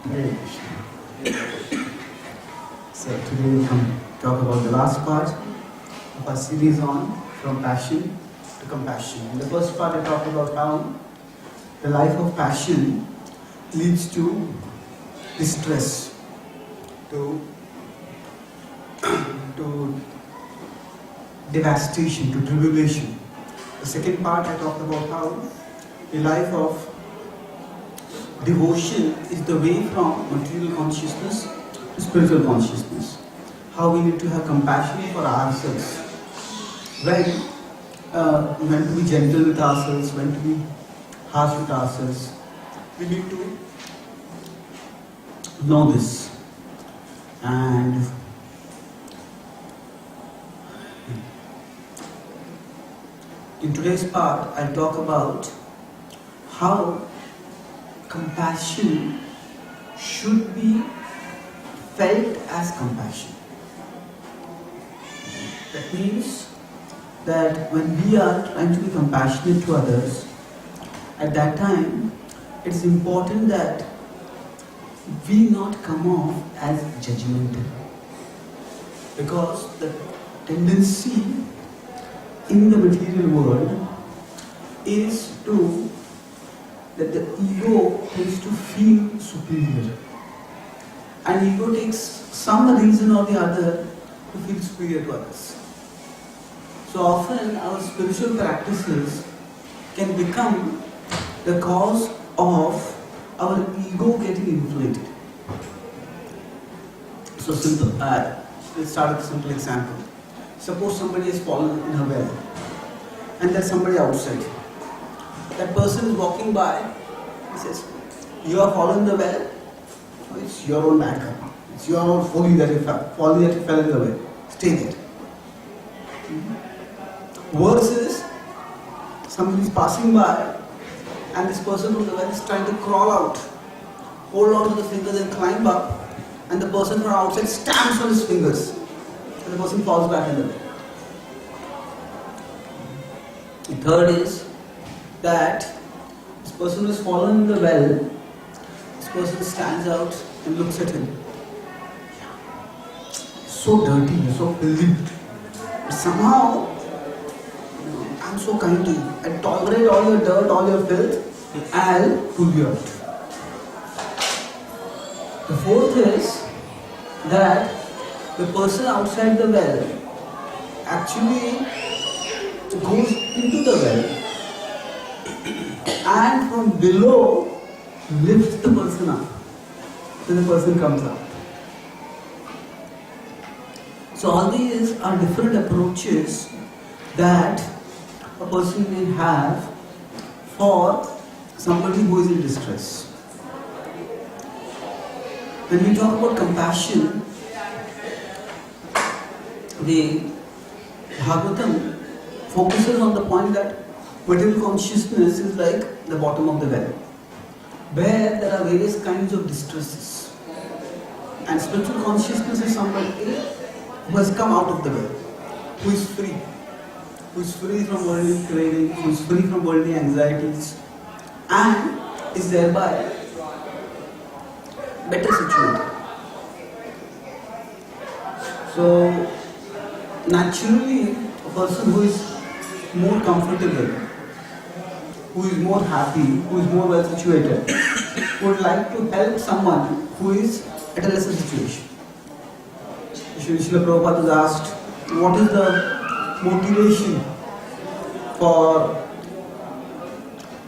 Hare Krishna. So today we come talk about the last part of our series on from passion to compassion. In the first part I talked about how the life of passion leads to distress, to devastation, to tribulation. The second part I talked about how the life of devotion is the way from material consciousness to spiritual consciousness. How we need to have compassion for ourselves. When to be gentle with ourselves, when to be harsh with ourselves. We need to know this. And in today's part, I'll talk about how compassion should be felt as compassion. That means that when we are trying to be compassionate to others, at that time, it is important that we not come off as judgmental. Because the tendency in the material world is that the ego tends to feel superior. And ego takes some reason or the other to feel superior to others. So often our spiritual practices can become the cause of our ego getting inflated. So simple. Let's start with a simple example. Suppose somebody has fallen in a well and there's somebody outside. That person is walking by, he says, "You have fallen in the well, it's your own bad karma. It's your own folly that you fell in the well. Stay there." Worse is, somebody is passing by and this person from the well is trying to crawl out, hold on to the fingers and climb up, and the person from outside stamps on his fingers and the person falls back in the well. The third is that this person who has fallen in the well, this person stands out and looks at him. So dirty, so filthy. But somehow, I'm so kind to you. I tolerate all your dirt, all your filth, I'll pull you out. The fourth is that the person outside the well actually goes into the well and from below lifts the person up. So the person comes up. So all these are different approaches that a person may have for somebody who is in distress. When we talk about compassion, the Bhagavatam focuses on the point that material consciousness is like the bottom of the well, where there are various kinds of distresses. And spiritual consciousness is somebody who has come out of the well, who is free from worldly craving, who is free from worldly anxieties, and is thereby better situated. So, naturally, a person who is more comfortable, who is more happy, who is more well situated, would like to help someone who is at a lesser situation. Srila Prabhupada was asked, what is the motivation for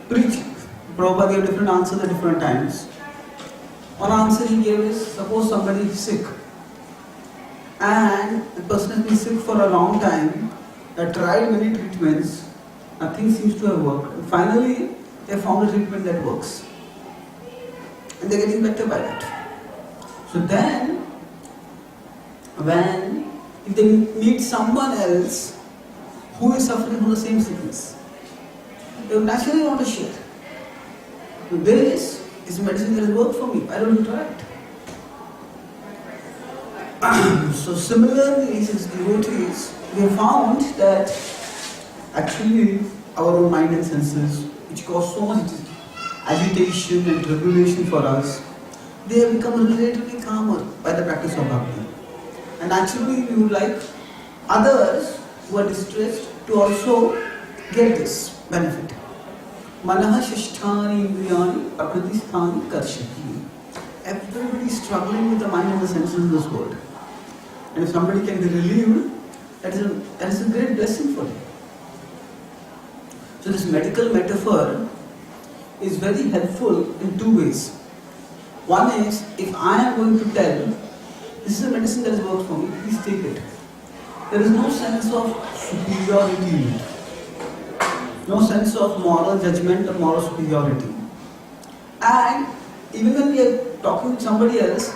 preaching? Prabhupada gave different answers at different times. One answer he gave is, suppose somebody is sick and the person has been sick for a long time, they tried many treatments, nothing seems to have worked. And finally, they found a treatment that works. And they're getting better by that. So then, if they meet someone else who is suffering from the same sickness, they will naturally want to share. So this is medicine that has worked for me. Why don't you try it? So similarly, as devotees, we have found that actually our own mind and senses, which cause so much agitation and tribulation for us, they have become relatively calmer by the practice of bhakti. And naturally we would like others who are distressed to also get this benefit. Manaha shishthani indriyani prakritisthani karshati. Everybody is struggling with the mind and the senses in this world. And if somebody can be relieved, that is a great blessing for him. So this medical metaphor is very helpful in two ways. One is, if I am going to tell, this is a medicine that has worked for me, please take it. There is no sense of superiority in it. No sense of moral judgment or moral superiority. And even when we are talking with somebody else,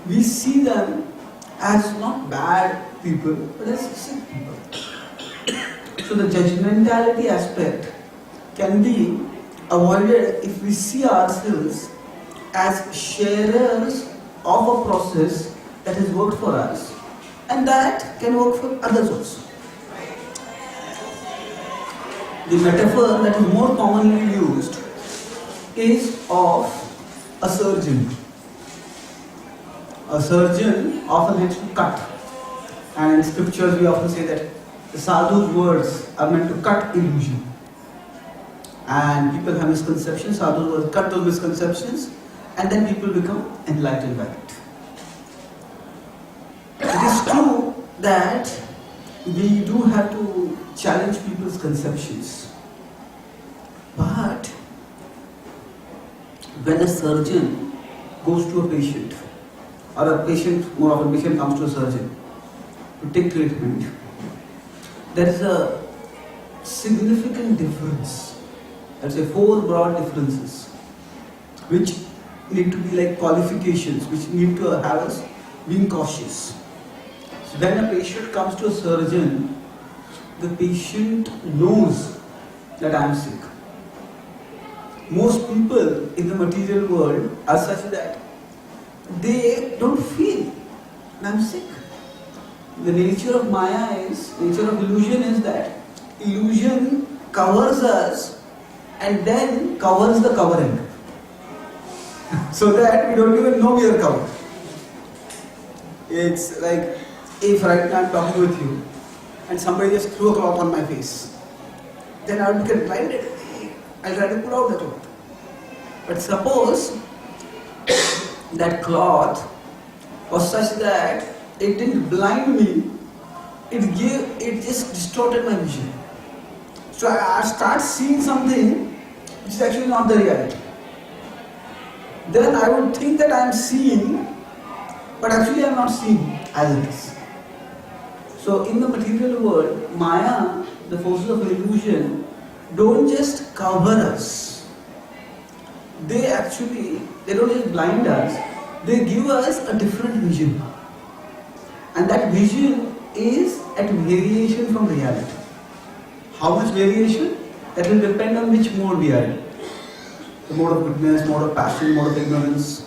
we see them as not bad people, but as sick people. So the judgmentality aspect can be avoided if we see ourselves as sharers of a process that has worked for us, and that can work for others also. The metaphor that is more commonly used is of a surgeon. A surgeon often has to cut, and in scriptures we often say that the sadhu's words are meant to cut illusion. And people have misconceptions, sadhu's words cut those misconceptions, and then people become enlightened by it. It is true that we do have to challenge people's conceptions. But when a surgeon goes to a patient, or a patient, more often patient comes to a surgeon to take treatment, there is a significant difference. I'd say 4 broad differences, which need to be like qualifications, which need to have us being cautious. So when a patient comes to a surgeon, the patient knows that I am sick. Most people in the material world are such that they don't feel I am sick. The nature of Maya is, nature of illusion is that illusion covers us and then covers the covering. So that we don't even know we are covered. It's like if right now I'm talking with you and somebody just threw a cloth on my face, then I would get blinded. I'll try to pull out the cloth. But suppose that cloth was such that it didn't blind me, it just distorted my vision. So I start seeing something which is actually not the reality. Then I would think that I am seeing, but actually I am not seeing as it is. So in the material world, Maya, the forces of illusion, don't just cover us. They don't just blind us, they give us a different vision. And that vision is at variation from reality. How much variation? That will depend on which mode we are in. The mode of goodness, mode of passion, mode of ignorance.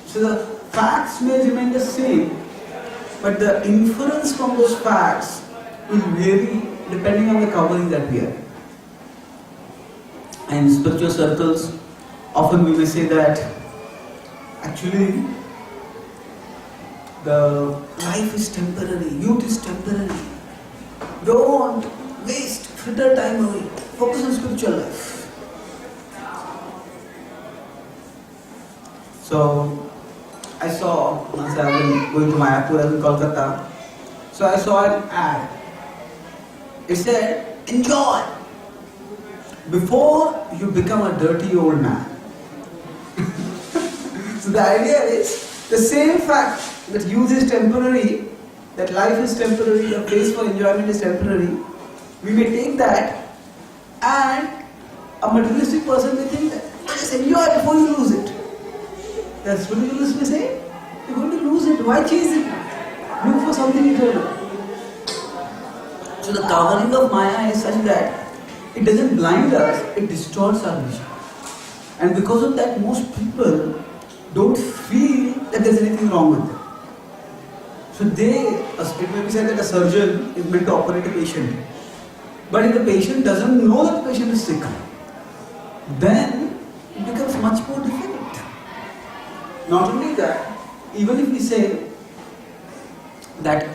So the facts may remain the same, but the inference from those facts will vary depending on the covering that we are in. And in spiritual circles, often we may say that actually the life is temporary, youth is temporary. Don't waste, fritter time away. Focus on spiritual life. So I saw, once I was going to Mayapur in Kolkata, so I saw an ad. It said, enjoy before you become a dirty old man. So the idea is, the same fact that youth is temporary, that life is temporary, a place for enjoyment is temporary, we may take that and a materialistic person may think that, just enjoy before you lose it. The spiritualist may say, you're going to lose it, why chase it? Look for something eternal. So the covering of Maya is such that it doesn't blind us, it distorts our vision. And because of that, most people don't feel that there's anything wrong with them. So it may be said that a surgeon is meant to operate a patient. But if the patient doesn't know that the patient is sick, then it becomes much more difficult. Not only that, even if we say that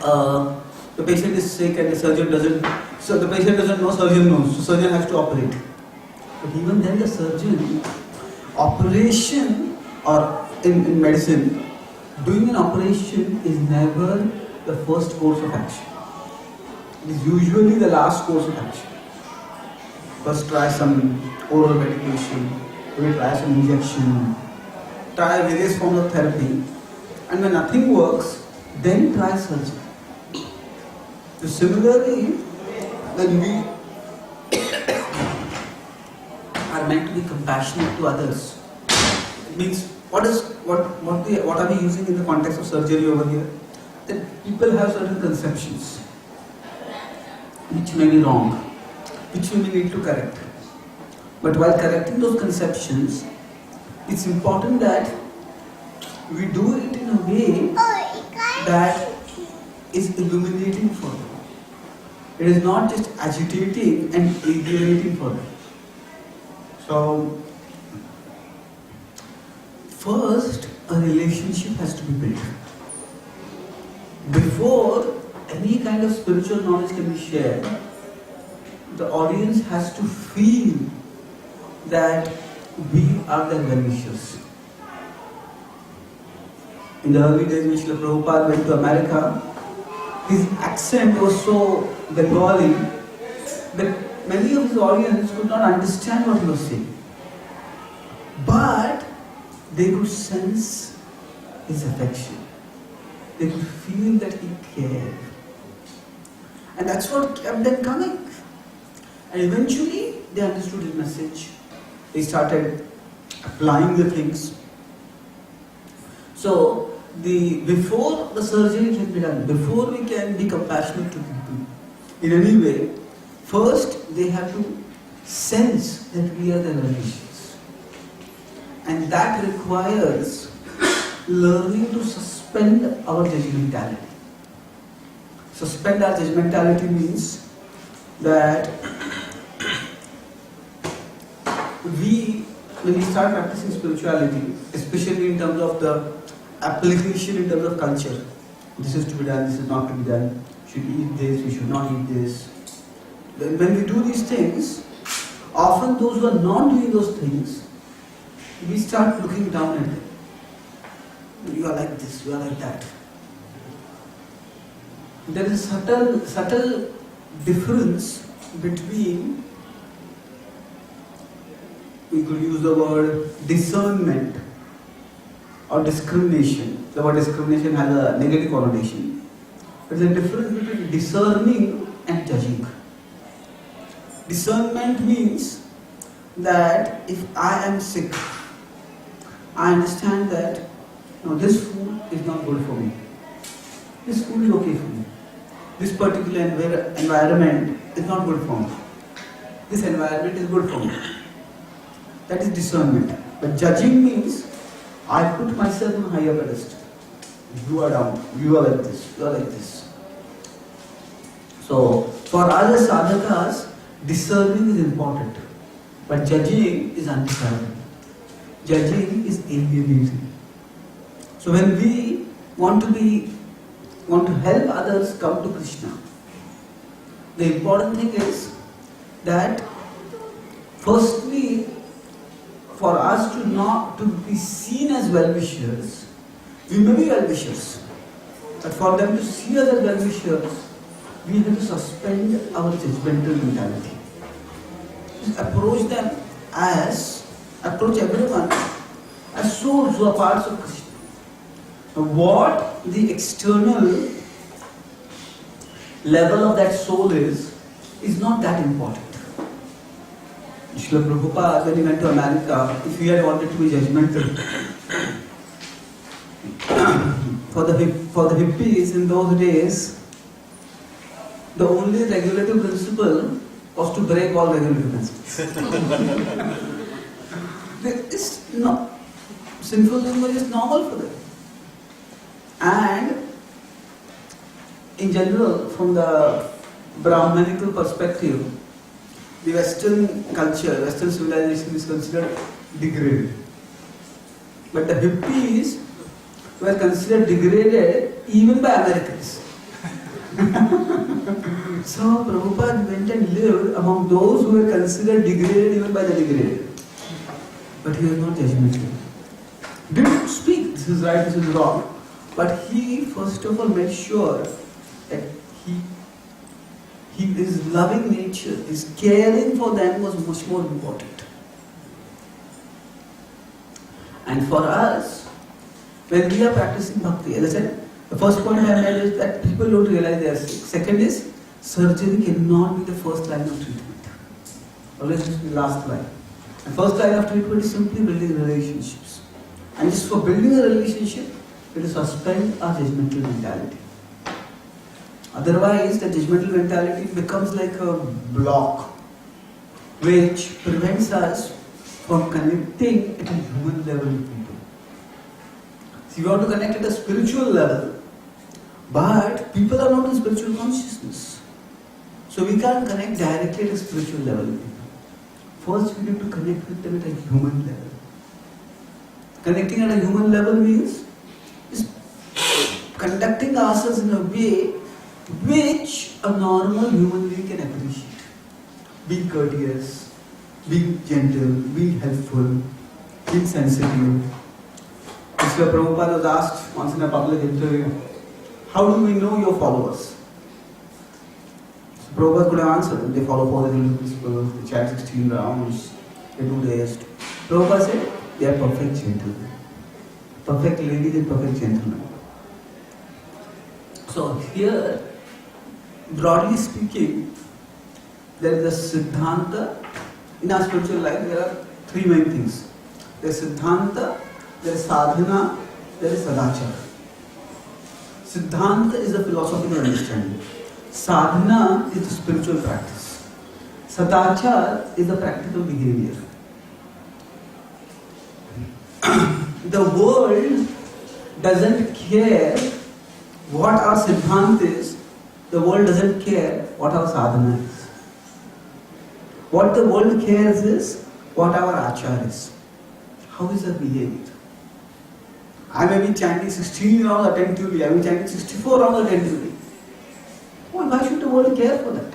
the patient is sick and the surgeon doesn't, so the patient doesn't know, surgeon knows, so surgeon has to operate. But even then the surgeon, operation or in medicine, doing an operation is never the first course of action. It is usually the last course of action. First try some oral medication, maybe try some injection, try various forms of therapy, and when nothing works, then try surgery. So similarly, when we are meant to be compassionate to others, it means what are we using in the context of surgery over here? That people have certain conceptions which may be wrong, which we may need to correct. But while correcting those conceptions, it's important that we do it in a way that is illuminating for them. It is not just agitating and alienating for them. So, first, a relationship has to be built. Before any kind of spiritual knowledge can be shared, the audience has to feel that we are their well-wishers. In the early days when Srila Prabhupada went to America, his accent was so Bengali that many of his audience could not understand what he was saying. But they could sense his affection. They could feel that he cared. And that's what kept them coming. And eventually they understood his message. They started applying the things. So, before the surgery can be done, before we can be compassionate to people in any way, first they have to sense that we are their well-wishers. And that requires learning to suspend our judgmentality. Suspend our judgmentality means that when we start practicing spirituality, especially in terms of the application in terms of culture, this is to be done, this is not to be done, should eat this, we should not eat this. When we do these things, often those who are not doing those things, we start looking down at them. You are like this, you are like that. There is a subtle difference between, we could use the word discernment or discrimination. The word discrimination has a negative connotation. There is a difference between discerning and judging. Discernment means that if I am sick, I understand that this food is not good for me. This food is okay for me. This particular environment is not good for me. This environment is good for me. That is discernment. But judging means I put myself on a higher pedestal. You are down. You are like this. You are like this. So, for us as sadhakas, discerning is important. But judging is undesirable. Judging is alienating. So when we want to help others come to Krishna, the important thing is that firstly, for us to be seen as well-wishers, we may be well-wishers, but for them to see us as well-wishers, we have to suspend our judgmental mentality. Just approach everyone as souls who are parts of Krishna. Now, what the external level of that soul is not that important. Srila Prabhupada, when he went to America, if he had wanted to be judgmental, for the hippies in those days, the only regulative principle was to break all regulative principles. It's not, sinful thing was just normal for them. And in general, from the Brahmanical perspective, the Western culture, Western civilization is considered degraded. But the hippies were considered degraded even by Americans. So Prabhupada went and lived among those who were considered degraded even by the degraded. But he was not judgmental. He didn't speak, this is right, this is wrong. But he first of all made sure that his loving nature, his caring for them was much more important. And for us, when we are practicing bhakti, as I said, the first point I made is that people don't realize they are sick. Second is, surgery cannot be the first line of treatment. Always it's the last line. The first line of treatment is simply building relationships. And just for building a relationship, it is suspend our judgmental mentality. Otherwise, the judgmental mentality becomes like a block which prevents us from connecting at a human level with people. So you want to connect at a spiritual level, but people are not in spiritual consciousness. So we can't connect directly at a spiritual level with people. First, we need to connect with them at a human level. Connecting at a human level means is conducting ourselves in a way which a normal human being can appreciate. Being courteous, being gentle, being helpful, being sensitive. Mr. Prabhupada was asked once in a public interview, how do we know your followers? So Prabhupada could have answered, they follow 4 principles, they chant 16 rounds, they do this. Prabhupada said, they are perfect gentlemen. Perfect ladies and perfect gentlemen. So here, broadly speaking, there is a Siddhanta. In our spiritual life, there are 3 main things. There is Siddhanta, there is Sadhana, there is Sadachara. Siddhanta is the philosophical understanding. Sadhana is the spiritual practice. Sadachara is the practical behavior. The world doesn't care what our Siddhanta is. The world doesn't care what our sadhana is. What the world cares is what our achar is. How is our behavior? I may be chanting 16 rounds attentively, I may be chanting 64 rounds attentively. Well, why should the world care for that?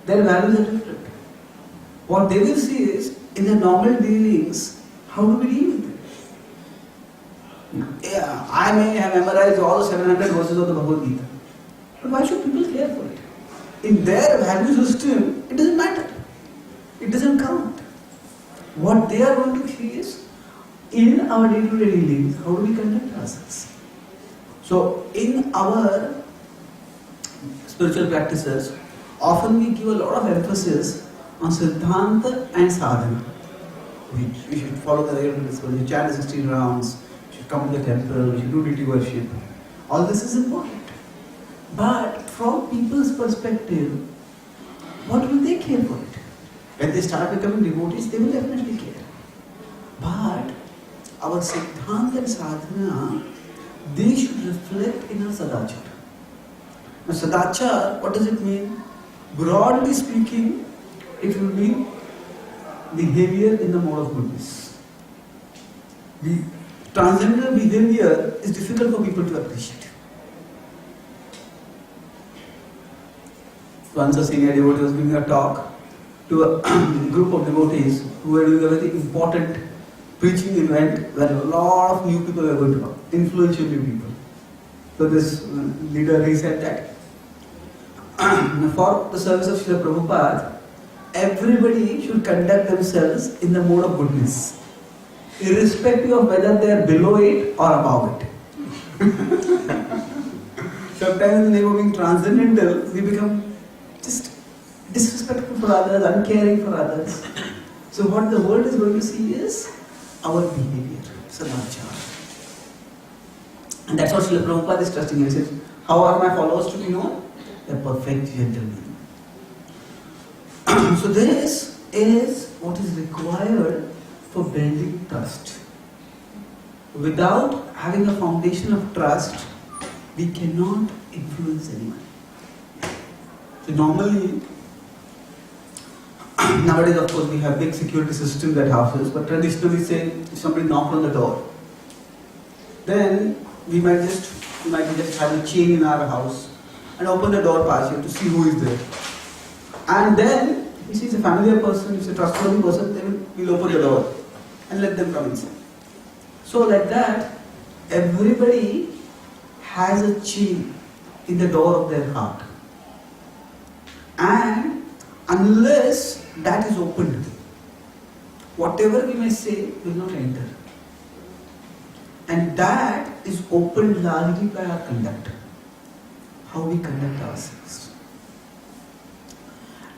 Their values are different. What they will see is, in the normal dealings, how do we deal with them? Yeah, I may have memorized all the 700 verses of the Bhagavad Gita. But why should people care for it? In their value system, it doesn't matter. It doesn't count. What they are going to see is, in our day-to-day dealings, how do we conduct ourselves? So, in our spiritual practices, often we give a lot of emphasis on Siddhanta and Sadhana. We should follow the regular principle, we should chant 16 rounds, we should come to the temple, we should do deity worship. All this is important. But from people's perspective, what will they care for it? When they start becoming devotees, they will definitely care. But our Siddhanta and Sadhana, they should reflect in our Sadachara. Now Sadachara, what does it mean? Broadly speaking, it will mean behavior in the mode of goodness. The transcendental behavior is difficult for people to appreciate. Once a senior devotee was giving a talk to a group of devotees who were doing a very important preaching event where a lot of new people were going to come, influential new people. So this leader, he said that for the service of Srila Prabhupada, everybody should conduct themselves in the mode of goodness, irrespective of whether they are below it or above it. Sometimes in the name of being transcendental, we become just disrespectful for others, uncaring for others. So what the world is going to see is our behavior, sadachara. And that's what Srila Prabhupada is trusting. He says, how are my followers to be known? They're perfect gentlemen. So this is what is required for building trust. Without having a foundation of trust, we cannot influence anyone. So normally, nowadays, of course, we have big security systems at houses, but traditionally, say, if somebody knocked on the door, then we might just have a chain in our house and open the door partially to see who is there. And then, if he's a familiar person, if he's a trustworthy person, then we'll open the door and let them come inside. So like that, everybody has a chain in the door of their heart. And unless that is opened, whatever we may say will not enter. And that is opened largely by our conduct, how we conduct ourselves.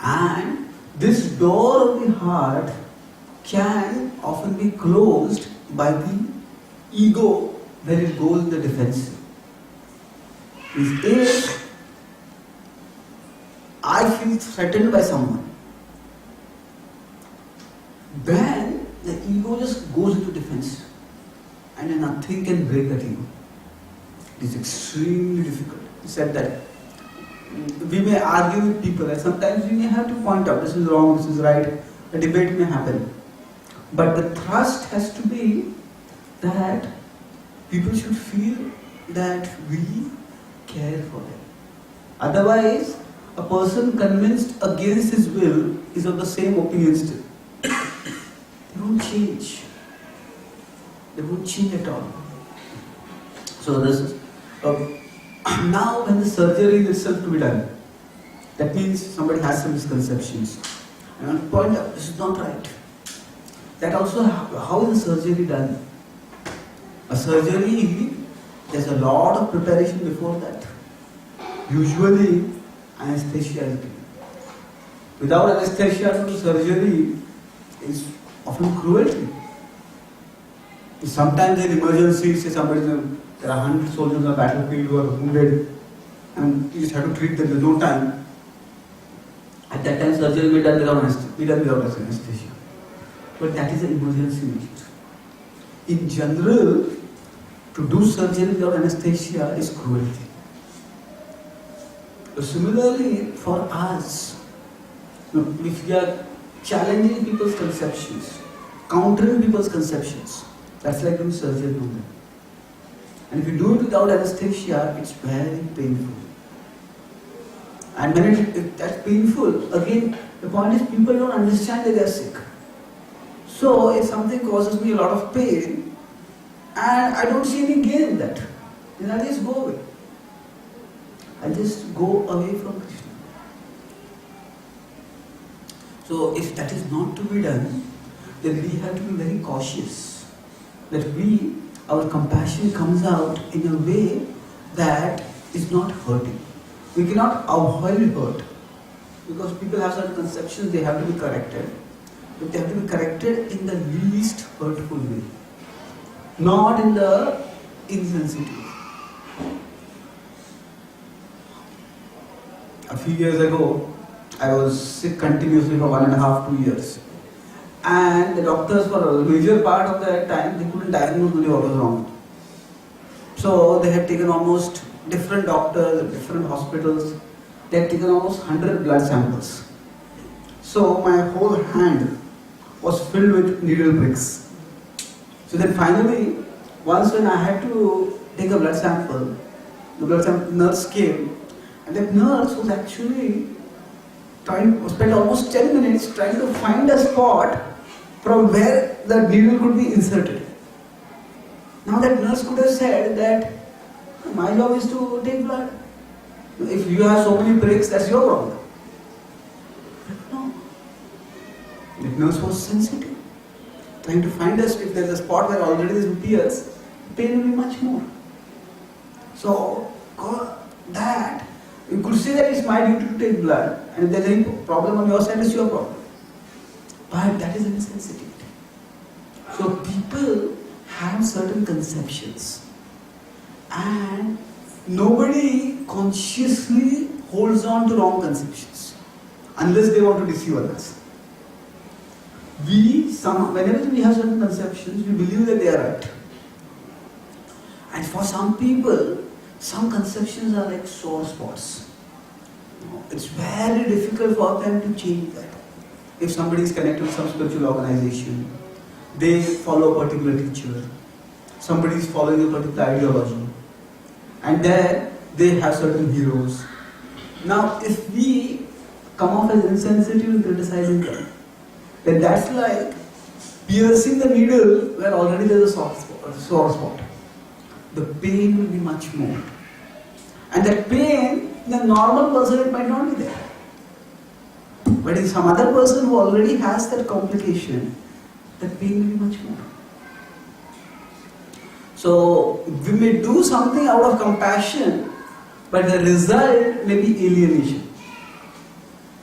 And this door of the heart can often be closed by the ego when it goes in the defensive. If I feel threatened by someone, then the ego just goes into defense and then nothing can break that ego. It is extremely difficult. He said that we may argue with people and sometimes we may have to point out this is wrong, this is right. A debate may happen. But the thrust has to be that people should feel that we care for them. Otherwise, a person convinced against his will is of the same opinion still. They won't change. They won't change at all. So this is now when the surgery is itself to be done, that means somebody has some misconceptions. And I want to point out, this is not right. That also, how is the surgery done? A surgery, there's a lot of preparation before that. Usually, anesthesia is given. Without anesthesia, to do surgery is often cruelty. Sometimes in emergencies, say somebody, there are 100 soldiers on the battlefield who are wounded, and you just have to treat them, there's no time. At that time, surgery will be done without anesthesia. But that is an emergency measure. In general, to do surgery without anesthesia is cruelty. So similarly, for us, if we are challenging people's conceptions, countering people's conceptions, that's like doing surgery on them. And if you do it without anesthesia, it's very painful. And when that's painful, again, the point is people don't understand that they are sick. So if something causes me a lot of pain, and I don't see any gain in that, then I just go away. I just go away from Krishna. So if that is not to be done, then we have to be very cautious that our compassion comes out in a way that is not hurting. We cannot avoid hurt because people have certain conceptions, they have to be corrected. But they have to be corrected in the least hurtful way, not in the insensitive way. A few years ago, I was sick continuously for 1.5 to 2 years. And the doctors, for a major part of that time, they couldn't diagnose really what was wrong. So they had taken almost different doctors at different hospitals. They had taken almost 100 blood samples. So my whole hand was filled with needle pricks. So then finally, once when I had to take a blood sample, the blood sample nurse came, and that nurse was actually spent almost 10 minutes trying to find a spot from where the needle could be inserted. Now that nurse could have said that my job is to take blood. If you have so many pricks, that's your problem. But no. That nurse was sensitive. Trying to find us if there's a spot where already there appears, the pain will be much more. So, that, you could say that it's my duty to take blood, and if there's any problem on your side, it's your problem. But that is insensitivity. So people have certain conceptions, and nobody consciously holds on to wrong conceptions unless they want to deceive others. Whenever we have certain conceptions, we believe that they are right. And for some people, some conceptions are like sore spots. It's very difficult for them to change that. if somebody is connected to some spiritual organization, they follow a particular teacher, somebody is following a particular ideology, and there they have certain heroes. Now, if we come off as insensitive in criticizing them, then that's like piercing the needle where already there's a sore spot. The pain will be much more. And that pain, the normal person, it might not be there. But in some other person who already has that complication, that pain will be much more. So, we may do something out of compassion, but the result may be alienation.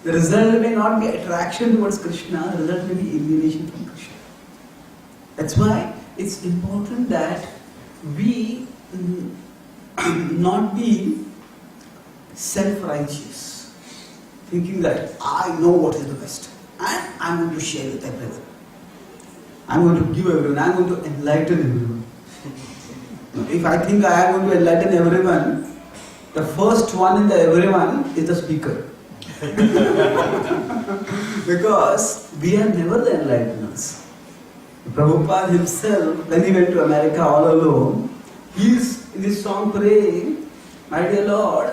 The result may not be attraction towards Krishna, the result may be alienation from Krishna. That's why it's important that we not be self-righteous, thinking that I know what is the best and I'm going to share with everyone. I'm going to give everyone, I'm going to enlighten everyone. If I think I am going to enlighten everyone, the first one in the everyone is the speaker. Because we are never the enlighteners. Prabhupada himself, when he went to America all alone, he is in this song praying, my dear Lord,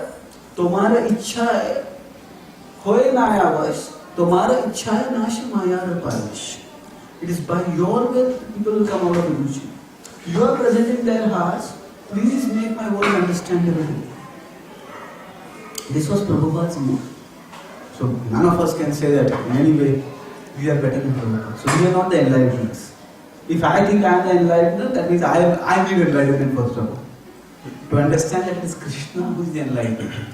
Tomara ichha hai, hoye na avash, Tomara ichha hai nash mayar parish. It is by your will people will come out of illusion. You are present in their hearts, please make my world understand everything. This was Prabhupada's mood. So none of us can say that in any way we are better than Prabhupada. So we are not the enlighteners. If I think I am the enlightener, that means I need enlightenment first of all. To understand that it is Krishna who is the enlightener.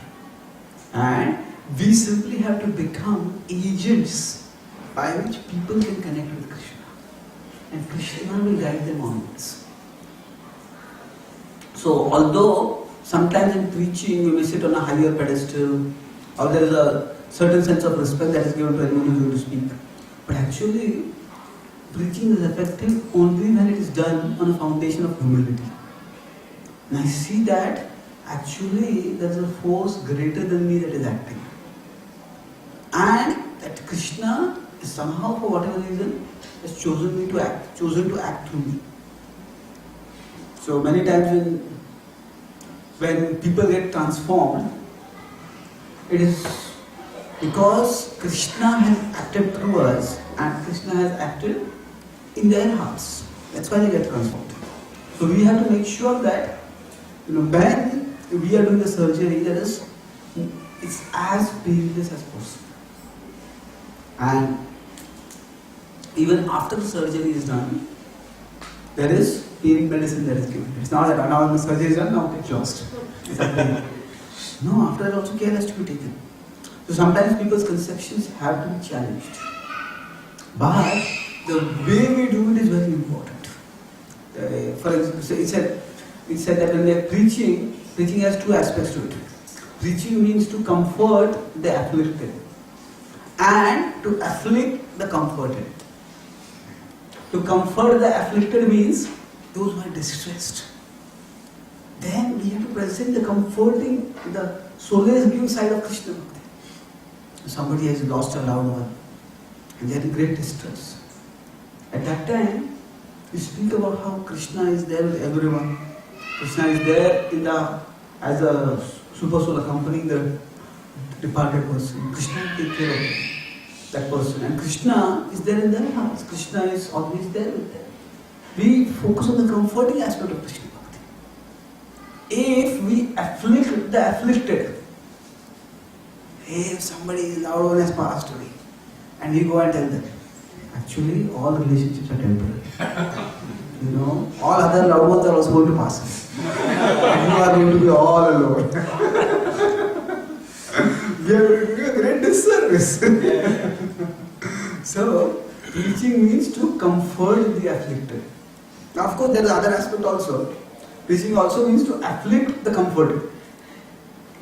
And we simply have to become agents by which people can connect with Krishna. And Krishna will guide them onwards. So although sometimes in preaching we may sit on a higher pedestal, or there is a certain sense of respect that is given to anyone who is going to speak, but actually preaching is effective only when it is done on a foundation of humility. And I see that actually there is a force greater than me that is acting. And that Krishna is somehow, for whatever reason, has chosen to act through me. So many times when people get transformed, it is because Krishna has acted through us and Krishna has acted in their hearts. That's why they get transformed. So we have to make sure that when we are doing the surgery, it's as painless as possible. And even after the surgery is done, there is pain medicine that is given. It's not that now the surgery is done, now it's lost. No, after that also care has to be taken. So sometimes people's conceptions have to be challenged. But the way we do it is very important. For example, it said that when they are preaching has two aspects to it. Preaching means to comfort the afflicted and to afflict the comforted. To comfort the afflicted means those who are distressed. Then we have to present the comforting, the solace-giving side of Krishna Bhakti. Somebody has lost a loved one and they are in great distress. At that time, we speak about how Krishna is there with everyone. Krishna is there as a super soul accompanying the departed person. Krishna will take care of that person. And Krishna is there in their hearts. Krishna is always there with them. We focus on the comforting aspect of Krishna Bhakti. If we afflict the afflicted, if somebody's loved one has passed away, and we go and tell them, actually all relationships are temporary. All other loved ones are also going to pass away. And you are going to be all alone. We are doing a great disservice. So, preaching means to comfort the afflicted. Now, of course, there is another aspect also. Preaching also means to afflict the comforted.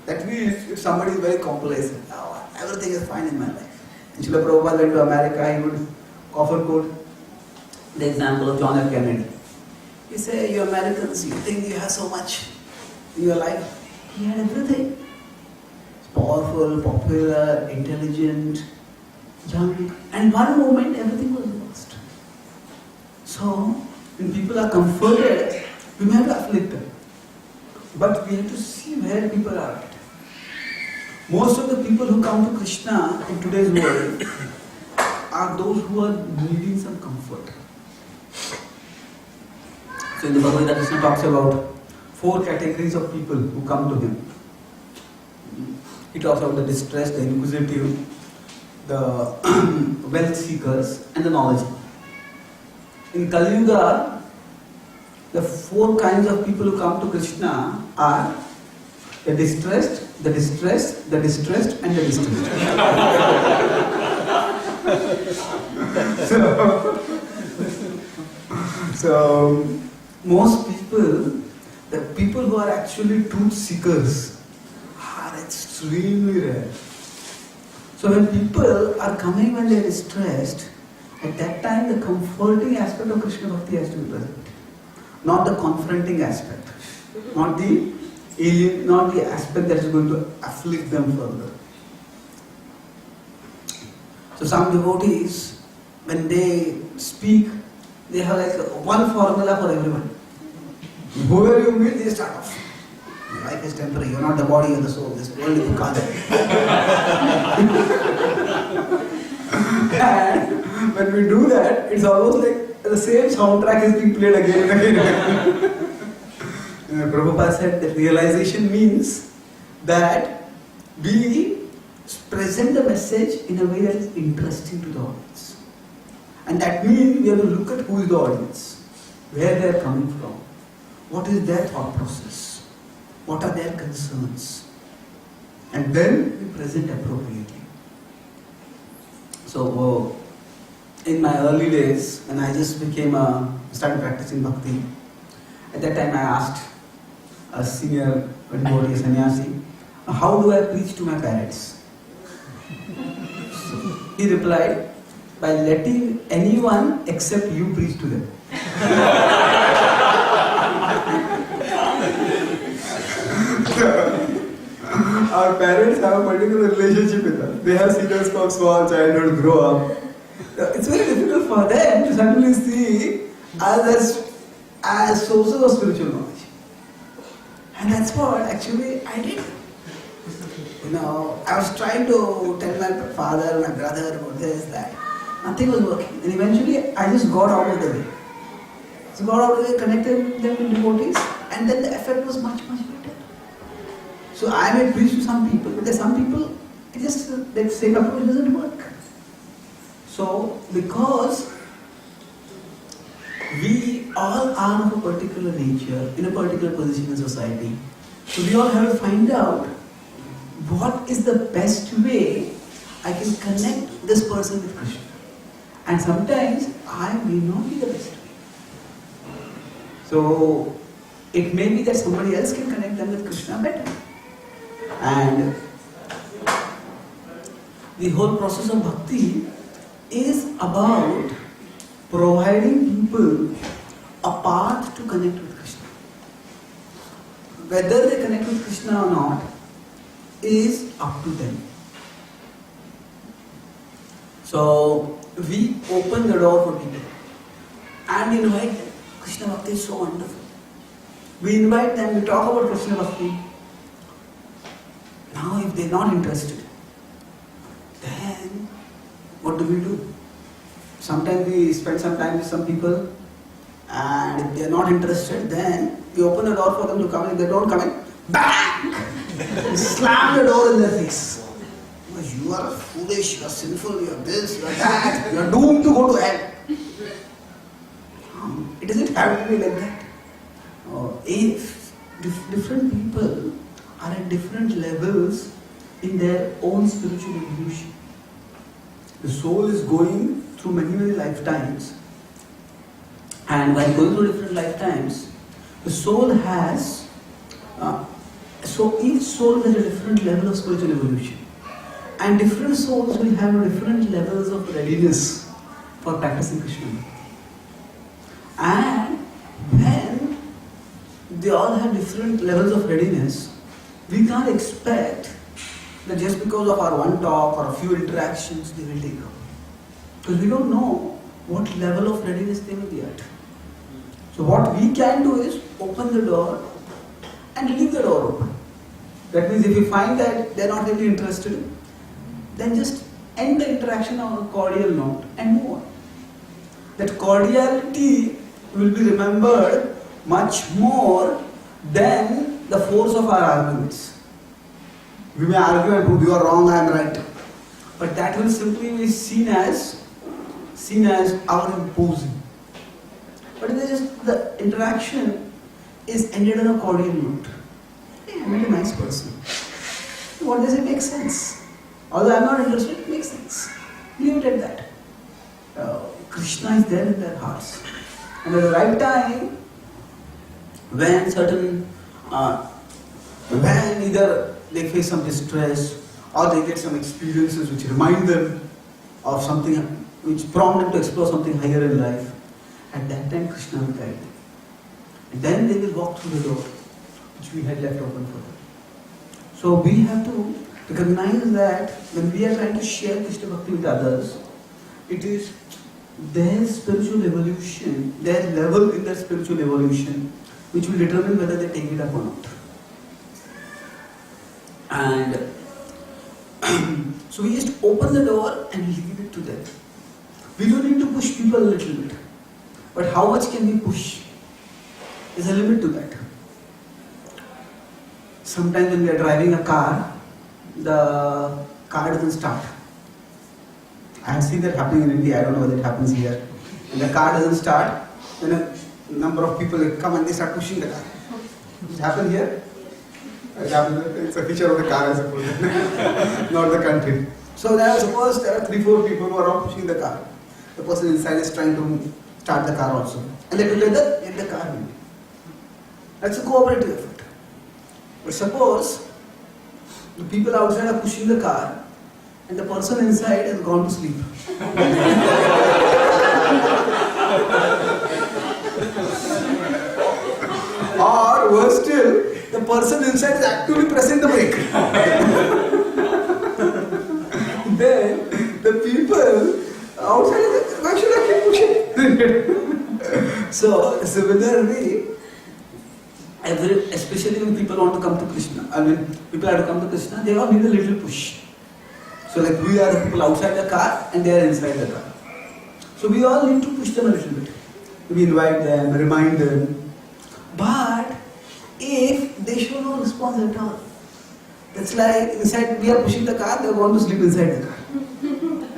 That means if somebody is very complacent, oh, everything is fine in my life. And Srila Prabhupada went to America, he would offer quote the example of John F. Kennedy. He said, you Americans, you think you have so much in your life. He had everything. Powerful, popular, intelligent, young, and one moment everything was lost. So, when people are comforted, we may have to afflict them. But we have to see where people are at. Most of the people who come to Krishna in today's world are those who are needing some comfort. So in the Bhagavad Gita, Krishna talks about 4 categories of people who come to him. He talks about the distressed, the inquisitive, the wealth seekers, and the knowledgeable. In Kali Yuga, the 4 kinds of people who come to Krishna are the distressed, the distressed, the distressed, and the distressed. So most people, the people who are actually truth seekers, are extremely rare. So when people are coming when they are distressed, at that time the comforting aspect of Krishna Bhakti has to be present. Not the confronting aspect. Not the alien, not the aspect that is going to afflict them further. So some devotees, when they speak, they have like one formula for everyone. Whoever you meet, they start off. Life is temporary, you are not the body or the soul, this world is Kali. And when we do that, it's almost like the same soundtrack is being played again and again. Prabhupada said that realization means that we present the message in a way that is interesting to the audience. And that means we have to look at who is the audience, where they are coming from, what is their thought process, what are their concerns, and then we present appropriately. So, in my early days, when I just started practicing bhakti, at that time I asked a senior devotee, a sannyasi, how do I preach to my parents? So he replied, by letting anyone except you preach to them. Our parents have a particular relationship with us. They have seen us from small childhood grow up. It's very difficult for them to suddenly see us as sources of spiritual knowledge. And that's what actually I did. I was trying to tell my father, my brother about this, that. Nothing was working. And eventually I just got out of the way. So got out of the way, connected them with devotees, and then the effect was much, much better. So I may preach to some people, but there's some people, it just, that same approach doesn't work. So, because we all are of a particular nature, in a particular position in society, so we all have to find out what is the best way I can connect this person with Krishna. And sometimes I may not be the best way. So, it may be that somebody else can connect them with Krishna better. And the whole process of bhakti is about providing people a path to connect with Krishna. Whether they connect with Krishna or not is up to them. So we open the door for people and invite them. Krishna Bhakti is so wonderful. We invite them, we talk about Krishna Bhakti. Now if they are not interested, then what do? Sometimes we spend some time with some people, and if they are not interested, then we open the door for them to come in. If they don't come in, bang! Slam the door in their face. You are foolish, you are sinful, you are this, you are that, you are doomed to go to hell. It doesn't have to be like that. If different people are at different levels in their own spiritual evolution. The soul is going through many lifetimes, and while going through different lifetimes, the soul has, so each soul has a different level of spiritual evolution, and different souls will have different levels of readiness for practicing Krishna. And when they all have different levels of readiness, we can't expect that just because of our one talk or a few interactions, they will take up. Because we don't know what level of readiness they may be at. So what we can do is open the door and leave the door open. That means if you find that they're not really interested, then just end the interaction on a cordial note and move on. That cordiality will be remembered much more than the force of our arguments. We may argue and prove you are wrong, I am right. But that will simply be seen as our imposing. But if just the interaction is ended on a cordial note. Hey, I met a nice person. What does it make sense? Although I am not interested, it makes sense. Leave it at that. Krishna is there in their hearts. And at the right time, when when either they face some distress or they get some experiences which remind them of something, which prompt them to explore something higher in life, at that time Krishna will guide them. And then they will walk through the door which we had left open for them. So we have to recognize that when we are trying to share Krishna Bhakti with others, it is their spiritual evolution, their level in their spiritual evolution, which will determine whether they take it up or not. And so we just open the door and leave it to them. We don't need to push people a little bit. But how much can we push? There's a limit to that. Sometimes when we are driving a car, the car doesn't start. I have seen that happening in India, I don't know whether it happens here. When the car doesn't start, then a number of people come and they start pushing the car. It happened here? It's a feature of the car, I suppose, not the country. So suppose there are 3-4 people who are all pushing the car. The person inside is trying to start the car also. And they together get the car moving. That's a cooperative effort. But suppose the people outside are pushing the car and the person inside has gone to sleep. Or worse still, the person inside is actively pressing the brake. Then the people outside are like, why should I keep pushing? So similarly, especially when people want to come to Krishna, people have to come to Krishna, they all need a little push. So like we are the people outside the car and they are inside the car. So we all need to push them a little bit. We invite them, remind them. But if they show no response at all, that's like inside we are pushing the car, they are going to sleep inside the car.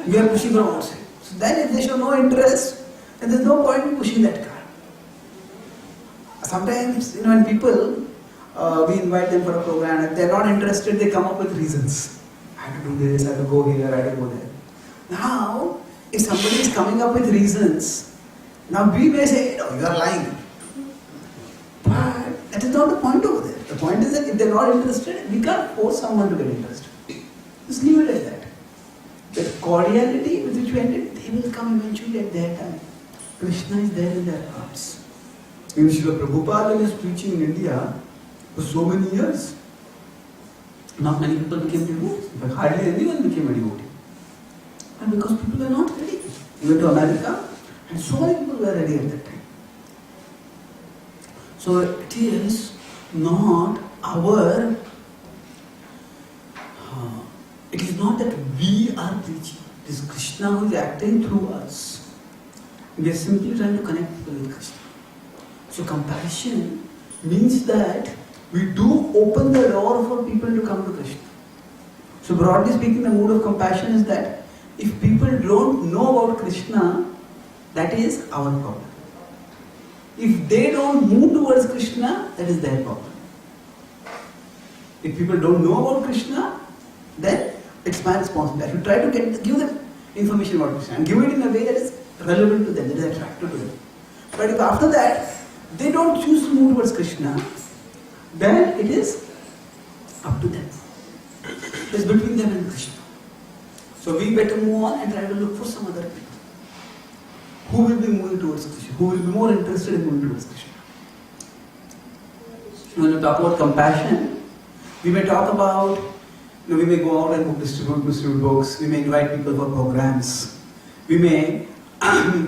We are pushing from outside. So then if they show no interest, then there is no point in pushing that car. Sometimes, when people, we invite them for a program, if they are not interested, they come up with reasons. I have to do this, I have to go here, I have to go there. Now, if somebody is coming up with reasons, now we may say, no, you are lying. But that is not the point over there. The point is that if they are not interested, we can't force someone to get interested. Just leave it like that. The cordiality with which we ended, they will come eventually at their time. Krishna is there in their hearts. When Srila Prabhupada is preaching in India for so many years, not many people became devotees. In fact, hardly anyone became a devotee. And because people were not ready. He went to America and so many people were ready at that time. So it is not it is not that we are preaching. It is Krishna who is acting through us. We are simply trying to connect people with Krishna. So compassion means that we do open the door for people to come to Krishna. So broadly speaking, the mood of compassion is that if people don't know about Krishna, that is our problem. If they don't move towards Krishna, that is their problem. If people don't know about Krishna, then it's my responsibility. I should try to give them information about Krishna and give it in a way that is relevant to them, that is attractive to them. But if after that, they don't choose to move towards Krishna, then it is up to them. It is between them and Krishna. So we better move on and try to look for some other people who will be moving towards Krishna, who will be more interested in moving towards Krishna. When we talk about compassion, we may talk about, we may go out and distribute books, we may invite people for programs, We may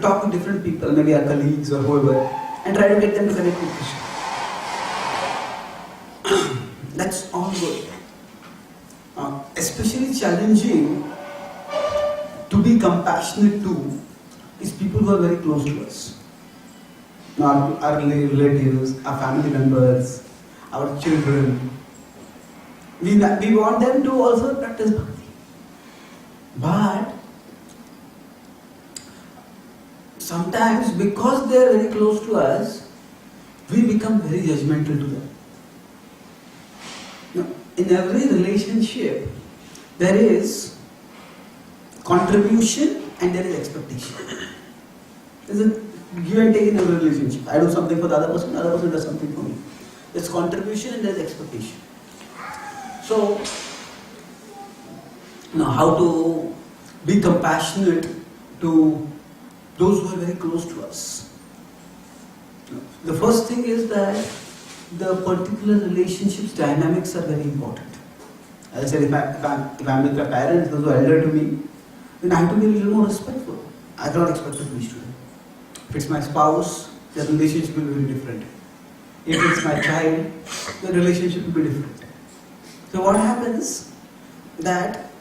talk to different people, maybe our colleagues or whoever, and try to get them to connect with Krishna. That's all good. Especially challenging to be compassionate to is people who are very close to us. Our relatives, our family members, our children. We want them to also practice bhakti. But sometimes because they are very close to us, we become very judgmental to them. Now, in every relationship, there is contribution and there is expectation. There's a give and take in every relationship. I do something for the other person does something for me. There's contribution and there's expectation. So, how to be compassionate to those who are very close to us. The first thing is that the particular relationship's dynamics are very important. As I said, if I'm with my parents, those who are elder to me, then I have to be a little more respectful. I cannot expect to preach to them. If it's my spouse, the relationship will be very different. If it's my child, the relationship will be different. So what happens that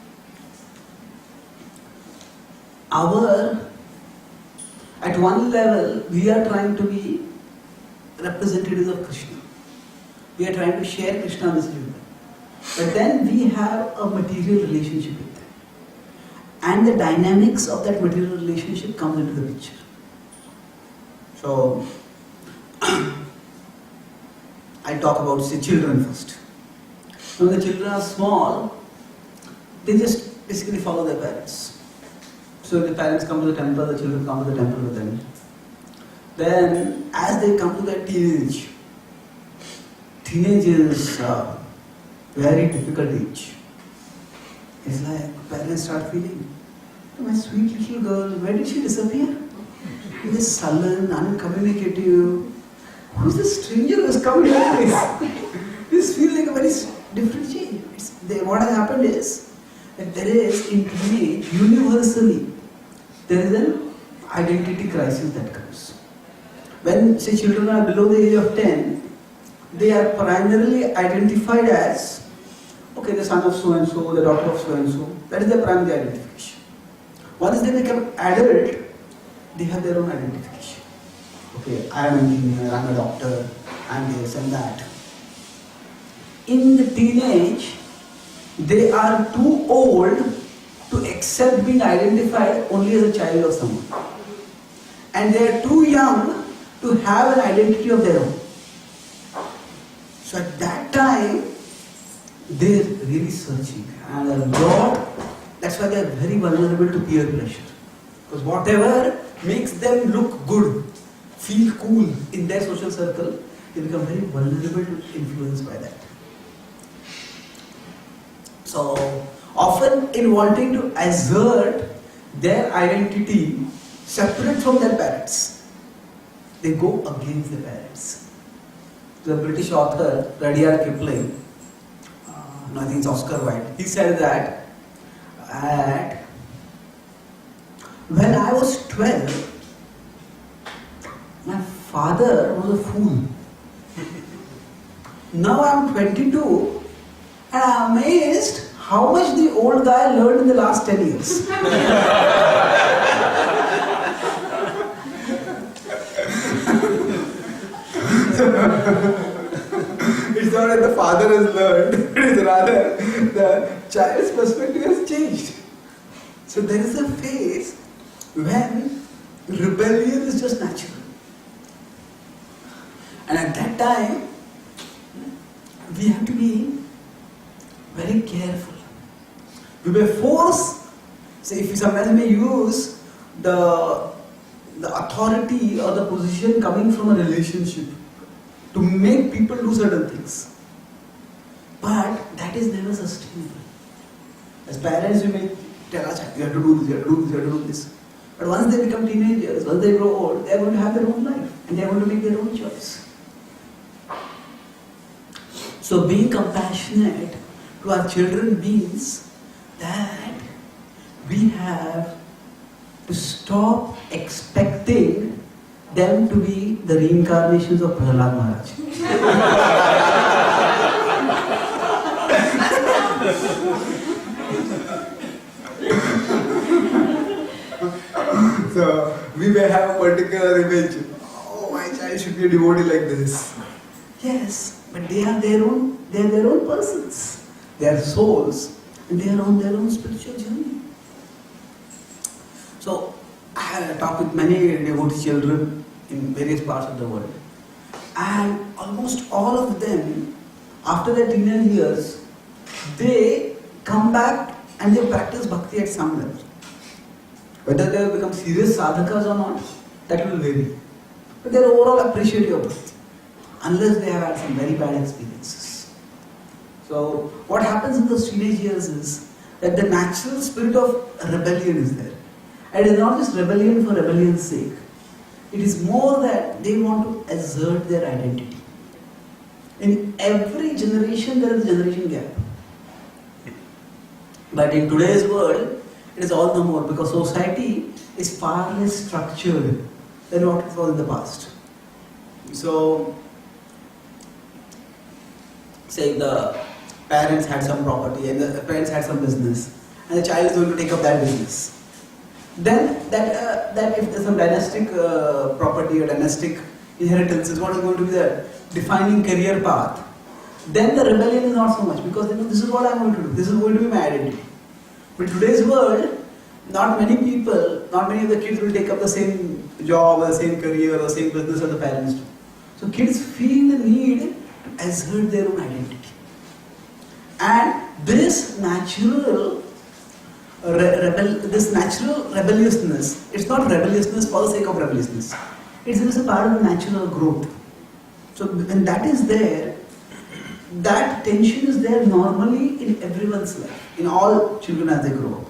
at one level, we are trying to be representatives of Krishna. We are trying to share Krishna message with them. But then we have a material relationship with them. And the dynamics of that material relationship comes into the picture. So, I talk about, say, children first. When the children are small, they just basically follow their parents. So if the parents come to the temple, the children come to the temple with them. Then, as they come to their teenage is a very difficult age. It's like parents start feeling, my sweet little girl, where did she disappear? He is sullen, uncommunicative. Who's this stranger who has come here? This feels like a very different change. What has happened is that there is in teenage, universally, there is an identity crisis that comes. When, say, children are below the age of 10, they are primarily identified as, okay, the son of so-and-so, the daughter of so-and-so. That is their primary identification. Once they become adult, they have their own identification. Okay, I am an engineer, I am a doctor, I am this and that. In the teenage, they are too old to accept being identified only as a child of someone. And they are too young to have an identity of their own. So at that time, they are really searching. And a lot, that's why they are very vulnerable to peer pressure. Because whatever makes them look good, feel cool in their social circle, they become very vulnerable to influence by that. So, often in wanting to assert their identity separate from their parents, they go against their parents. The British author Rudyard Kipling, I think it's Oscar Wilde, he said that when I was 12, my father was a fool. Now I am 22 and I am amazed how much the old guy learned in the last 10 years. It's not that the father has learned, it's rather the child's perspective has changed. So there is a phase when rebellion is just natural. And at that time, we have to be very careful. We may force, say if we sometimes may use the authority or the position coming from a relationship to make people do certain things. But that is never sustainable. As parents, we may tell us, you have to do this, you have to do this, you have to do this. But once they become teenagers, once they grow old, they are going to have their own life and they are going to make their own choice. So being compassionate to our children means that we have to stop expecting them to be the reincarnations of Prahlad Maharaj. So we may have a particular image. Oh, my child should be a devotee like this. Yes, but they are their own persons. They are souls, and they are on their own spiritual journey. So I have talked with many devotee children in various parts of the world, and almost all of them, after their teenage years, they come back and they practice bhakti at some level. Whether they will become serious sadhakas or not, that will vary. But they are overall appreciative of bhakti, unless they have had some very bad experiences. So what happens in those teenage years is that the natural spirit of rebellion is there. And it is not just rebellion for rebellion's sake. It is more that they want to assert their identity. In every generation there is a generation gap. But in today's world, it is all the more because society is far less structured than what it was in the past. So, say the parents had some property and the parents had some business, and the child is going to take up that business. Then that if there's some dynastic property or dynastic inheritance is what is going to be the defining career path, then the rebellion is not so much because they know this is what I'm going to do, this is going to be my identity. But in today's world, not many of the kids will take up the same job or the same career or the same business as the parents do. So kids feel the need to assert their own identity. And this natural rebelliousness, it's not rebelliousness for the sake of rebelliousness. It's just a part of the natural growth. So when that is there, that tension is there normally in everyone's life, in all children as they grow up.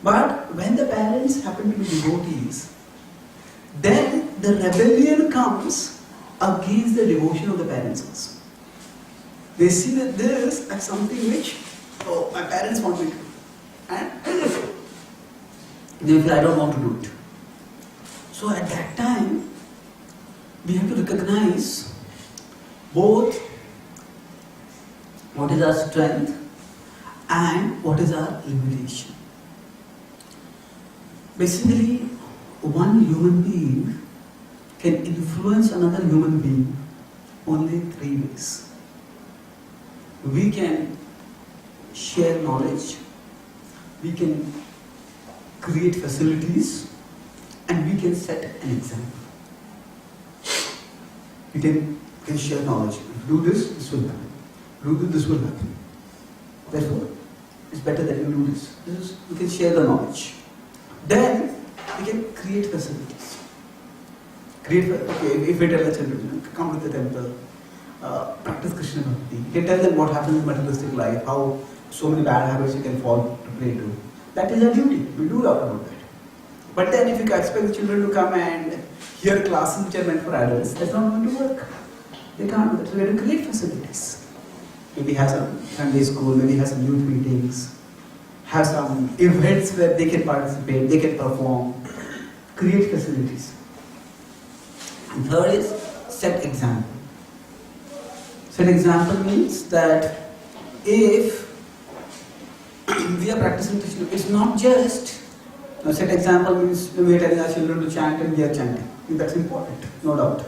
But when the parents happen to be devotees, then the rebellion comes against the devotion of the parents also. They see that this as something which, oh, my parents want me to do. And they feel I don't want to do it. So at that time, we have to recognize both what is our strength and what is our limitation. Basically, one human being can influence another human being only 3 ways. We can share knowledge, we can create facilities, and we can set an example. We can share knowledge. If you do this, this will happen. Do this will happen. Therefore, it's better that you do this. You can share the knowledge. Then, we can create facilities. If we tell the children, come to the temple, practice Krishna Bhakti. You can tell them what happens in materialistic life, how so many bad habits you can fall to play to. That is our duty. We do talk about that. But then if you expect the children to come and hear classes which are meant for adults, that's not going to work. They can't do that. So we have to create facilities. Maybe have some Sunday school, maybe have some youth meetings, have some events where they can participate, they can perform, create facilities. And third is set example. Set example means that if we are practicing Krishna, it's not just, set example means we are telling our children to chant and we are chanting. That's important, no doubt.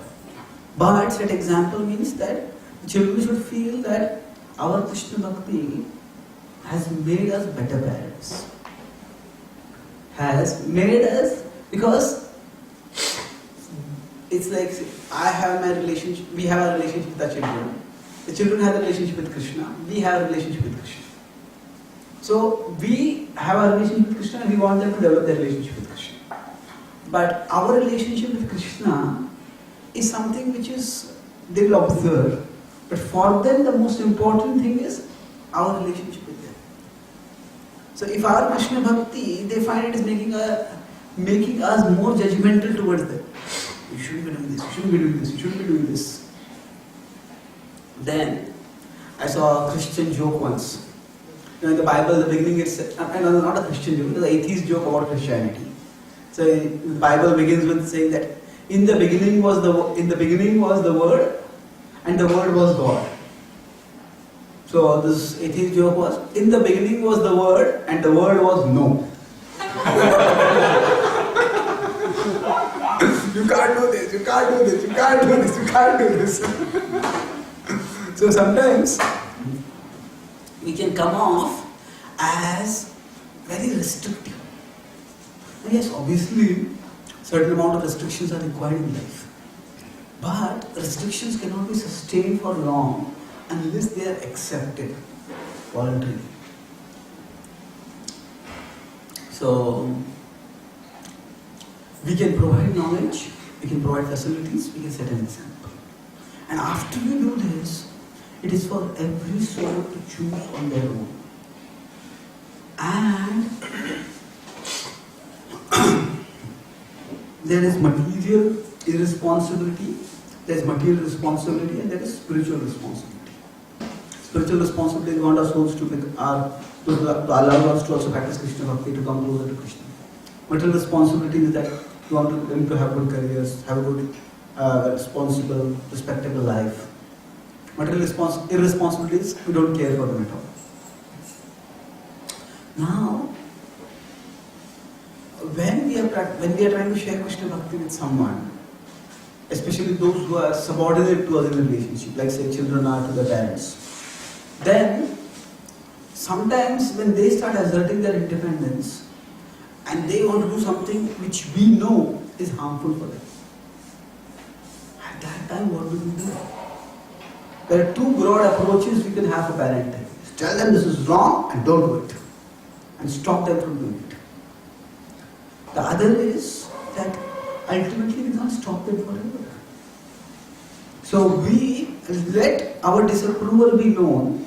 But set example means that children should feel that our Krishna Bhakti has made us better parents. Has made us, because it's like I have my relationship, we have a relationship with our children. The children have a relationship with Krishna, we have a relationship with Krishna. So we have a relationship with Krishna and we want them to develop their relationship with Krishna. But our relationship with Krishna is something which is, they will observe. But for them the most important thing is our relationship with them. So if our Krishna Bhakti, they find it is making us more judgmental towards them. You shouldn't be doing this, you shouldn't be doing this, you shouldn't be doing this. Then I saw a Christian joke once. In the Bible, the beginning it's not a Christian joke, it's an atheist joke about Christianity. So the Bible begins with saying that in the beginning was the Word, and the Word was God. So this atheist joke was, in the beginning was the Word, and the Word was no. You can't do this, you can't do this, you can't do this, you can't do this. So sometimes we can come off as very restrictive. Yes, obviously, certain amount of restrictions are required in life. But restrictions cannot be sustained for long unless they are accepted voluntarily. So, we can provide knowledge, we can provide facilities, we can set an example. And after we do this, it is for every soul to choose on their own. And there is material irresponsibility, there is material responsibility, and there is spiritual responsibility. Spiritual responsibility is want our souls to allow us to also practice Krishna Bhakti, to come closer to Krishna. Material responsibility is that you want them to have good careers, have a good, responsible, respectable life. Material irresponsibility is we don't care for them at all. Now, when we are trying to share Krishna Bhakti with someone, especially those who are subordinate to us in a relationship, like say children are to their parents, then sometimes when they start asserting their independence and they want to do something which we know is harmful for them, at that time what do we do? There are two broad approaches we can have for parenting. Tell them this is wrong and don't do it, and stop them from doing it. The other is that ultimately we can't stop them forever. So we let our disapproval be known,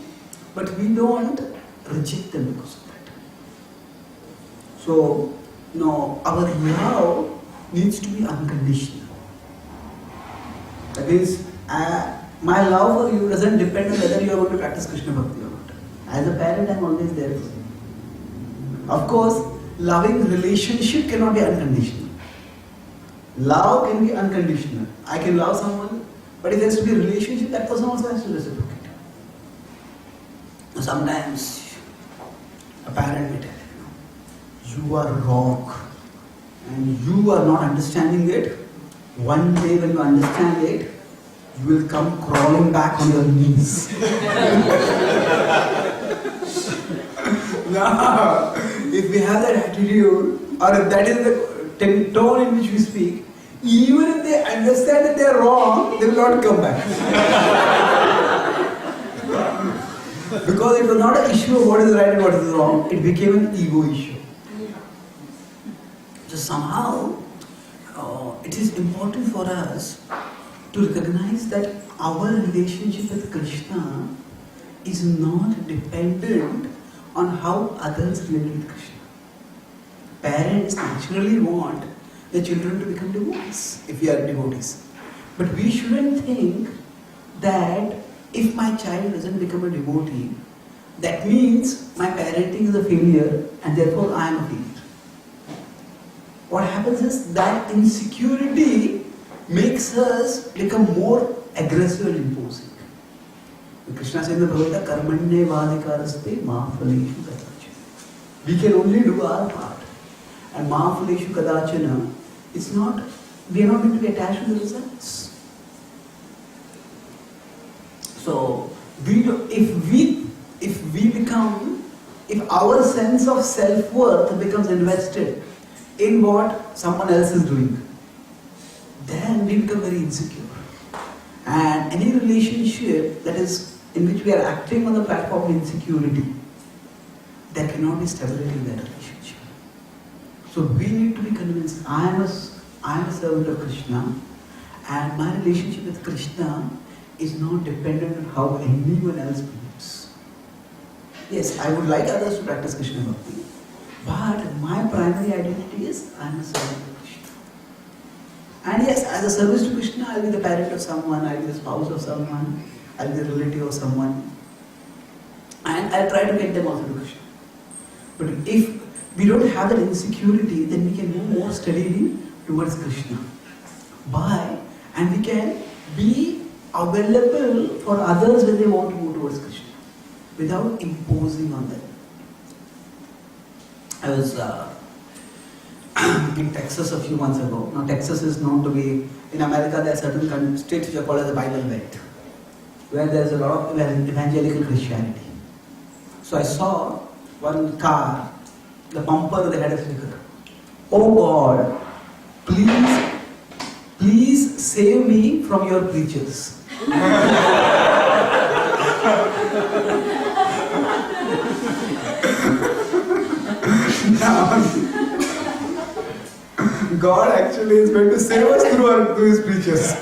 but we don't reject them because of that. So, no, our love needs to be unconditional. That means, my love for you doesn't depend on whether you are going to practice Krishna Bhakti or not. As a parent, I am always there for you. Of course, loving relationship cannot be unconditional. Love can be unconditional. I can love someone, but if there has to be a relationship, that person also has to reciprocate. Sometimes a parent may tell you are wrong and you are not understanding it. One day when you understand it, you will come crawling back on your knees. Now, if we have that attitude, or if that is the tone in which we speak, even if they understand that they are wrong, they will not come back. Because it was not an issue of what is right and what is wrong, it became an ego issue. So somehow, it is important for us to recognize that our relationship with Krishna is not dependent on how others relate with Krishna. Parents naturally want their children to become devotees, if we are devotees. But we shouldn't think that if my child doesn't become a devotee, that means my parenting is a failure and therefore I am a failure. What happens is that insecurity makes us become more aggressive and imposing. Krishna says in the Bhagavad Gita, Karmanye vadikaraste mafaleshu kadachana. We can only do our part. And mafaleshu kadachana, we are not going to be attached to the results. So, if our sense of self-worth becomes invested in what someone else is doing, then we become very insecure. And any relationship that is in which we are acting on the platform of insecurity, there cannot be stability in that relationship. So we need to be convinced, I am a servant of Krishna, and my relationship with Krishna is not dependent on how anyone else believes. Yes, I would like others to practice Krishna Bhakti, but my primary identity is I am a servant of Krishna. And yes, as a service to Krishna, I will be the parent of someone, I will be the spouse of someone, I will be the relative of someone, and I will try to get them also to Krishna. But if we don't have that insecurity, then we can move more steadily towards Krishna. And we can be available for others when they want to go towards Krishna, without imposing on them. I was in Texas a few months ago. Now Texas is known to be, in America there are certain states which are called as the Bible Belt, where there is a lot of evangelical Christianity. So I saw one car, the bumper they had a sticker, "Oh God, please save me from your preachers." Now, God actually is going to save us through his preachers.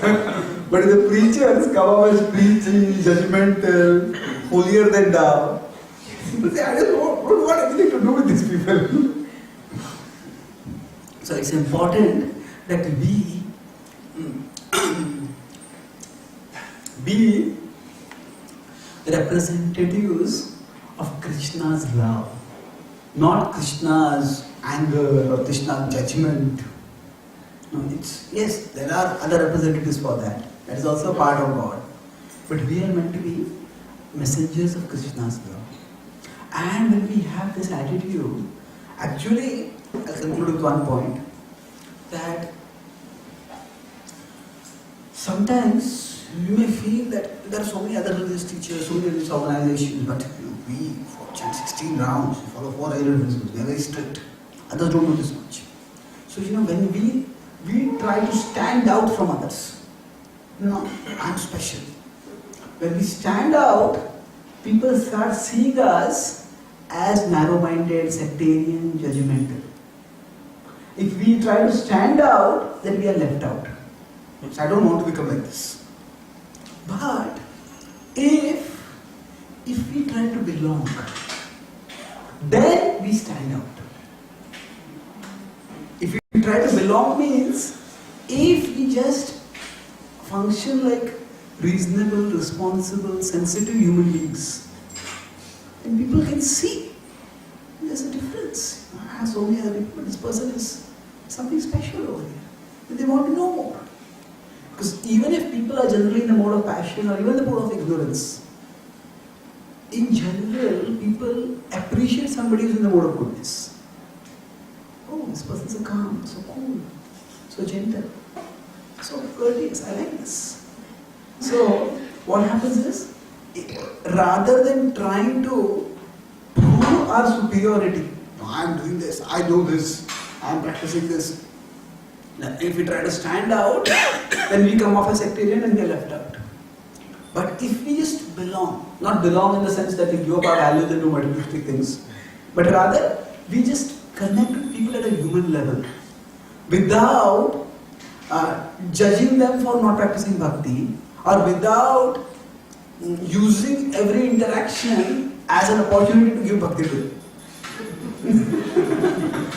But if the preachers come up as preaching, judgmental, holier than thou, people say, I don't want anything to do with these people. So it's important that we be the representatives of Krishna's love, not Krishna's anger or Krishna's judgment. No, yes, there are other representatives for that. That is also a part of God. But we are meant to be messengers of Krishna's love. And when we have this attitude, actually, I'll conclude with one point, that sometimes you may feel that there are so many other religious teachers, so many religious organizations, but we chant 16 rounds, we follow 4 daily principles, we are very strict. Others don't know this much. So when we try to stand out from others, I'm special. When we stand out, people start seeing us as narrow-minded, sectarian, judgmental. If we try to stand out, then we are left out. So I don't want to become like this. But if we try to belong, then we stand out. If we try to belong means, if we just function like reasonable, responsible, sensitive human beings, and people can see there's a difference. I have so many other people, but this person is something special over here. And they want to know more. Because even if people are generally in the mode of passion or even the mode of ignorance, in general, people appreciate somebody who's in the mode of goodness. Oh, this person's so calm, so cool, so gentle, so courteous, I like this. So, what happens is, rather than trying to prove our superiority, no, I'm doing this, I do this, I'm practicing this. Now, if we try to stand out, then we come off as sectarian and get left out. But if we just belong, not belong in the sense that we give up our values and do materialistic things, but rather we just connect with people at a human level without judging them for not practicing bhakti, or without using every interaction as an opportunity to give bhakti to them.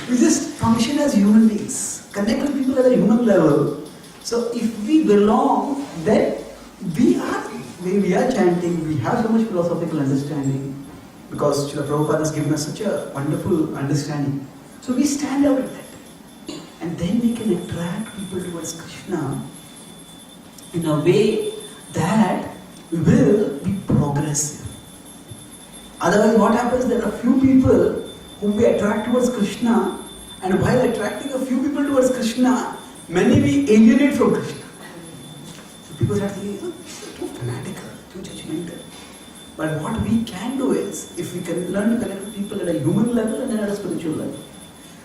We just function as human beings, connect with people at a human level. So if we belong, then we are chanting, we have so much philosophical understanding, because Srila Prabhupada has given us such a wonderful understanding. So we stand out with that. And then we can attract people towards Krishna in a way that will be progressive. Otherwise what happens, there are a few people whom we attract towards Krishna, and while attracting a few people towards Krishna, many we alienate from Krishna. So people start thinking, oh, too fanatical, too judgmental. But what we can do is, if we can learn to connect with people at a human level and then at a spiritual level,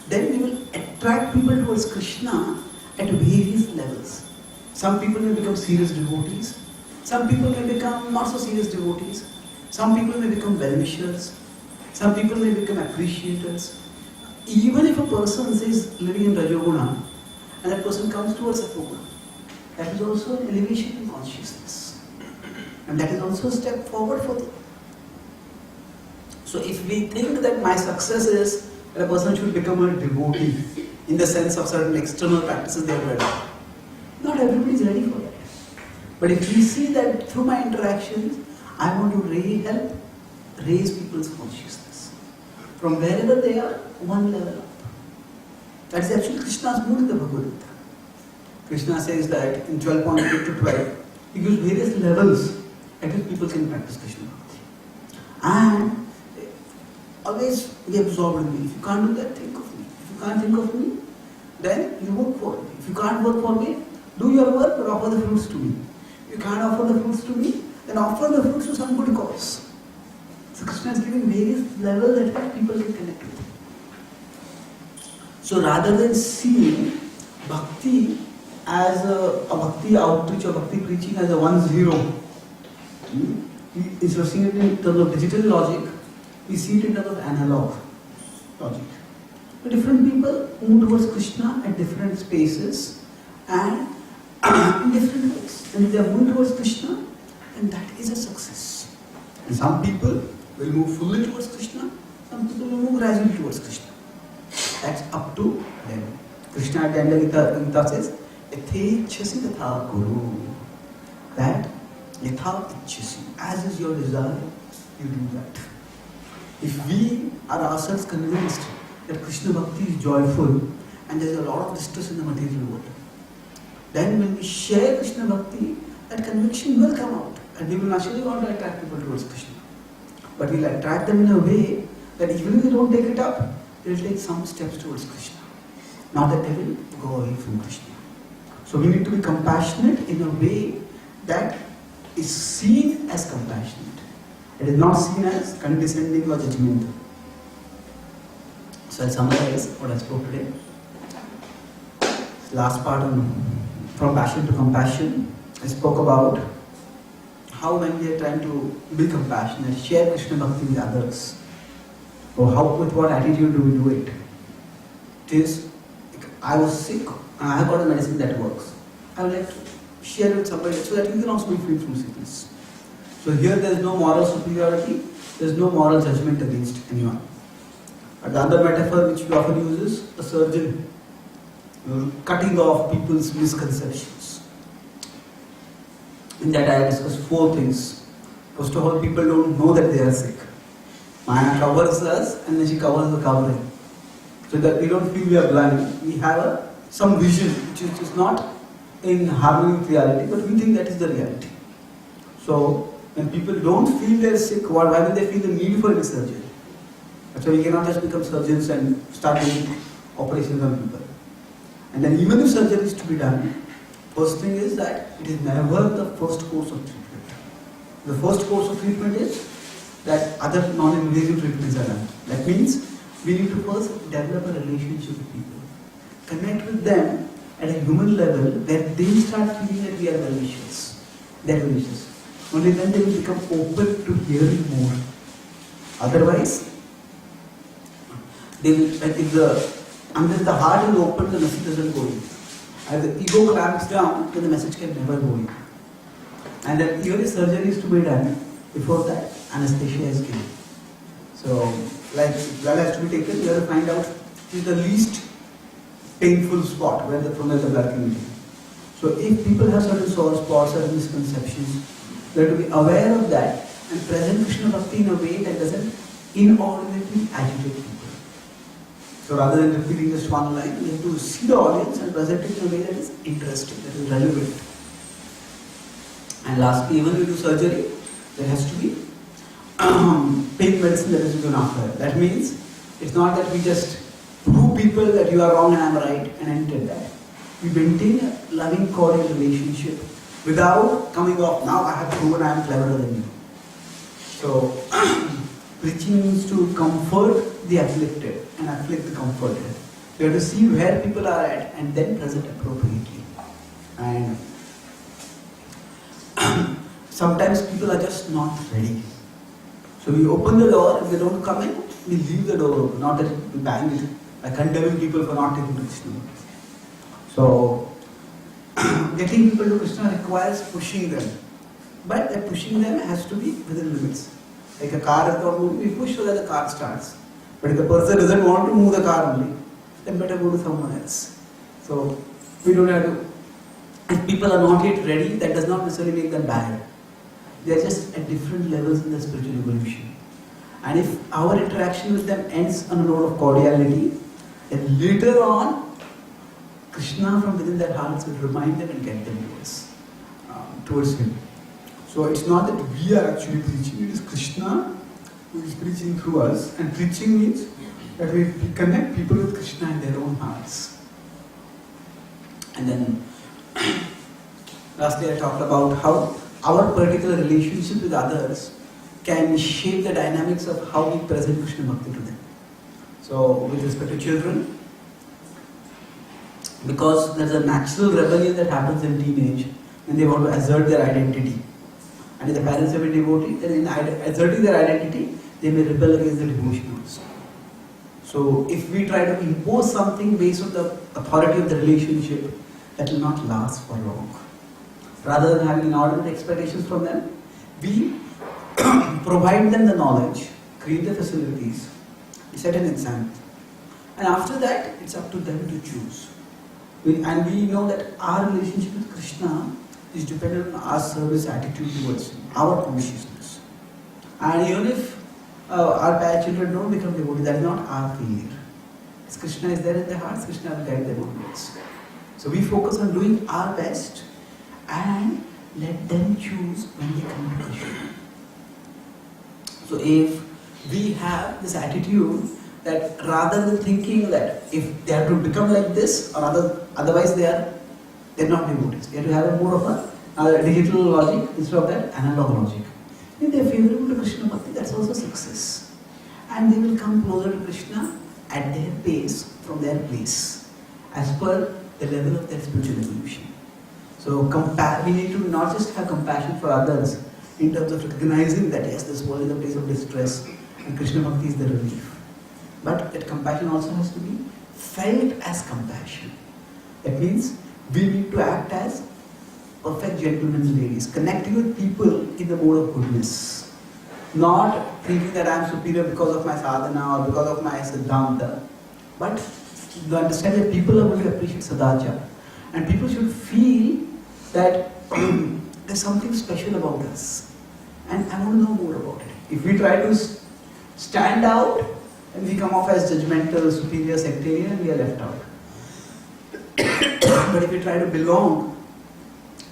then we will attract people towards Krishna at various levels. Some people may become serious devotees, some people may become not so serious devotees, some people may become well-wishers, some people may become appreciators. Even if a person is living in Rajoguna and that person comes towards Sattva, that is also an elevation in consciousness. And that is also a step forward for them. So if we think that my success is that a person should become a devotee in the sense of certain external practices they have read, not everybody is ready for that. But if we see that through my interactions, I want to really help raise people's consciousness. from wherever they are, one level up. That is actually Krishna's mood in the Bhagavad Gita. Krishna says that in 12.8 to 12, he gives various levels at which people can practice Krishna Bhakti. And always be absorbed in me. If you can't do that, think of me. If you can't think of me, then you work for me. If you can't work for me, do your work but offer the fruits to me. If you can't offer the fruits to me, then offer the fruits to some good cause. So Krishna is giving various levels at which people can connect with him. So rather than seeing bhakti as a bhakti outreach or bhakti preaching as a 1-0, instead of seeing it in terms of digital logic, we see it in terms of analog logic. So different people move towards Krishna at different spaces and in different ways. And if they are moving towards Krishna, then that is a success. And some people will move fully towards Krishna, some people will move gradually towards Krishna. That's up to them. Krishna at the end of Gita says, Yathe-ichchasi tatha kuru. That yatha-ichchasi, as is your desire, you do that. If we are ourselves convinced that Krishna Bhakti is joyful and there is a lot of distress in the material world, then when we share Krishna Bhakti, that conviction will come out and we will naturally want to attract people towards Krishna. But we will attract them in a way that even if they don't take it up, they will take some steps towards Krishna. Not that they will go away from Krishna. So we need to be compassionate in a way that is seen as compassionate. It is not seen as condescending or judgmental. So I'll summarize what I spoke today. Last part on from passion to compassion. I spoke about how when we are trying to be compassionate, share Krishna Bhakti with others, or how, with what attitude do we do it? It is, I was sick and I have got a medicine that works. I would like to share it with somebody so that you can also be free from sickness. So here there is no moral superiority, there is no moral judgment against anyone. And the other metaphor which we often use is a surgeon cutting off people's misconceptions. In that I discussed 4 things. First of all, people don't know that they are sick. Maya covers us and then she covers the covering. So that we don't feel we are blind. We have some vision which is not in harmony with reality, but we think that is the reality. So when people don't feel they are sick, why will they feel the need for any surgery? So we cannot just become surgeons and start doing operations on people. And then even if surgery is to be done, first thing is that it is never the first course of treatment. The first course of treatment is that other non-invasive treatments are done. That means we need to first develop a relationship with people. Connect with them at a human level where they start feeling that we are well-wishers. They are well-wishers. Only then they will become open to hearing more. Otherwise, they will, unless the heart is open, the message doesn't go in. As the ego clamps down, then the message can never go in. And then even if surgery is to be done, before that, anesthesia is given. So, like blood has to be taken, we have to find out which is the least painful spot from where the blood can be taken. So if people have certain sore spots or misconceptions, they have to be aware of that and present Krishna Bhakti in a way that doesn't inordinately agitate people. So rather than repeating just one line, you have to see the audience and present it in a way that is interesting, that is relevant. And lastly, even when we do surgery, there has to be pain medicine that is given after. That means it's not that we just prove people that you are wrong and I am right and ended that. We maintain a loving, cordial relationship without coming off, now I have proven I am cleverer than you. So, preaching means to comfort the afflicted and afflict the comforted. You have to see where people are at and then present appropriately. And sometimes people are just not ready. So we open the door, if they don't come in, we leave the door open, not that we bang it by condemning people for not taking Krishna. So, getting people to Krishna requires pushing them. But that pushing them has to be within limits. Like a car is not moving, we push so that the car starts. But if the person doesn't want to move the car only, then better go to someone else. So, we don't have to. If people are not yet ready, that does not necessarily make them bad. They are just at different levels in the spiritual evolution. And if our interaction with them ends on a note of cordiality, then later on, Krishna from within their hearts will remind them and get them towards Him. So it's not that we are actually preaching, it is Krishna who is preaching through us. And preaching means that we connect people with Krishna in their own hearts. And then lastly I talked about how our particular relationship with others can shape the dynamics of how we present Krishna Bhakti to them. So with respect to children, because there's a natural rebellion that happens in teenage when they want to assert their identity. And if the parents have been devotee, then in asserting their identity, they may rebel against the devotion also. So if we try to impose something based on the authority of the relationship, that will not last for long. Rather than having inordinate expectations from them, we provide them the knowledge, create the facilities, set an example. And after that, it's up to them to choose. And we know that our relationship with Krishna is dependent on our service attitude towards Him, our consciousness. And even if our bad children don't become devotees, that is not our failure. As Krishna is there in their hearts, Krishna will guide them onwards. So we focus on doing our best and let them choose when they come to Krishna. So if we have this attitude that rather than thinking that if they have to become like this or otherwise they're not devotees. They have to have a more of a digital logic instead of that analog logic. If they are favorable to Krishna Bhakti, that's also success. And they will come closer to Krishna at their pace, from their place, as per the level of their spiritual evolution. So we need to not just have compassion for others in terms of recognizing that yes, this world is a place of distress and Krishna Bhakti is the relief. But that compassion also has to be felt as compassion. That means we need to act as perfect gentlemen and ladies, connecting with people in the mode of goodness. Not thinking that I am superior because of my sadhana or because of my siddhanta, but to understand that people are going to appreciate sadhana. And people should feel that there's something special about us. And I want to know more about it. If we try to stand out, and we come off as judgmental, superior, sectarian, we are left out. But if we try to belong,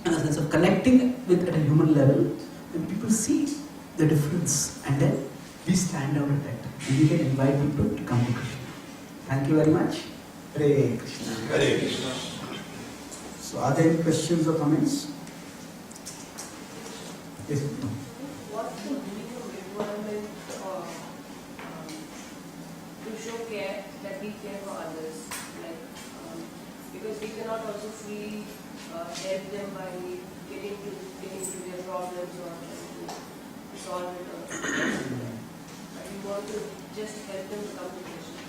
in a sense of connecting with at a human level, then people see the difference, and then we stand out at that. And we can invite people to come to Krishna. Thank you very much. Hare Krishna. Hare Krishna. So, are there any questions or comments? Yes. What's the meaning of environment to show care, that we care for others? Like, because we cannot also fully help them by getting to their problems or trying to solve it. But we want to just help them to come to Krishna.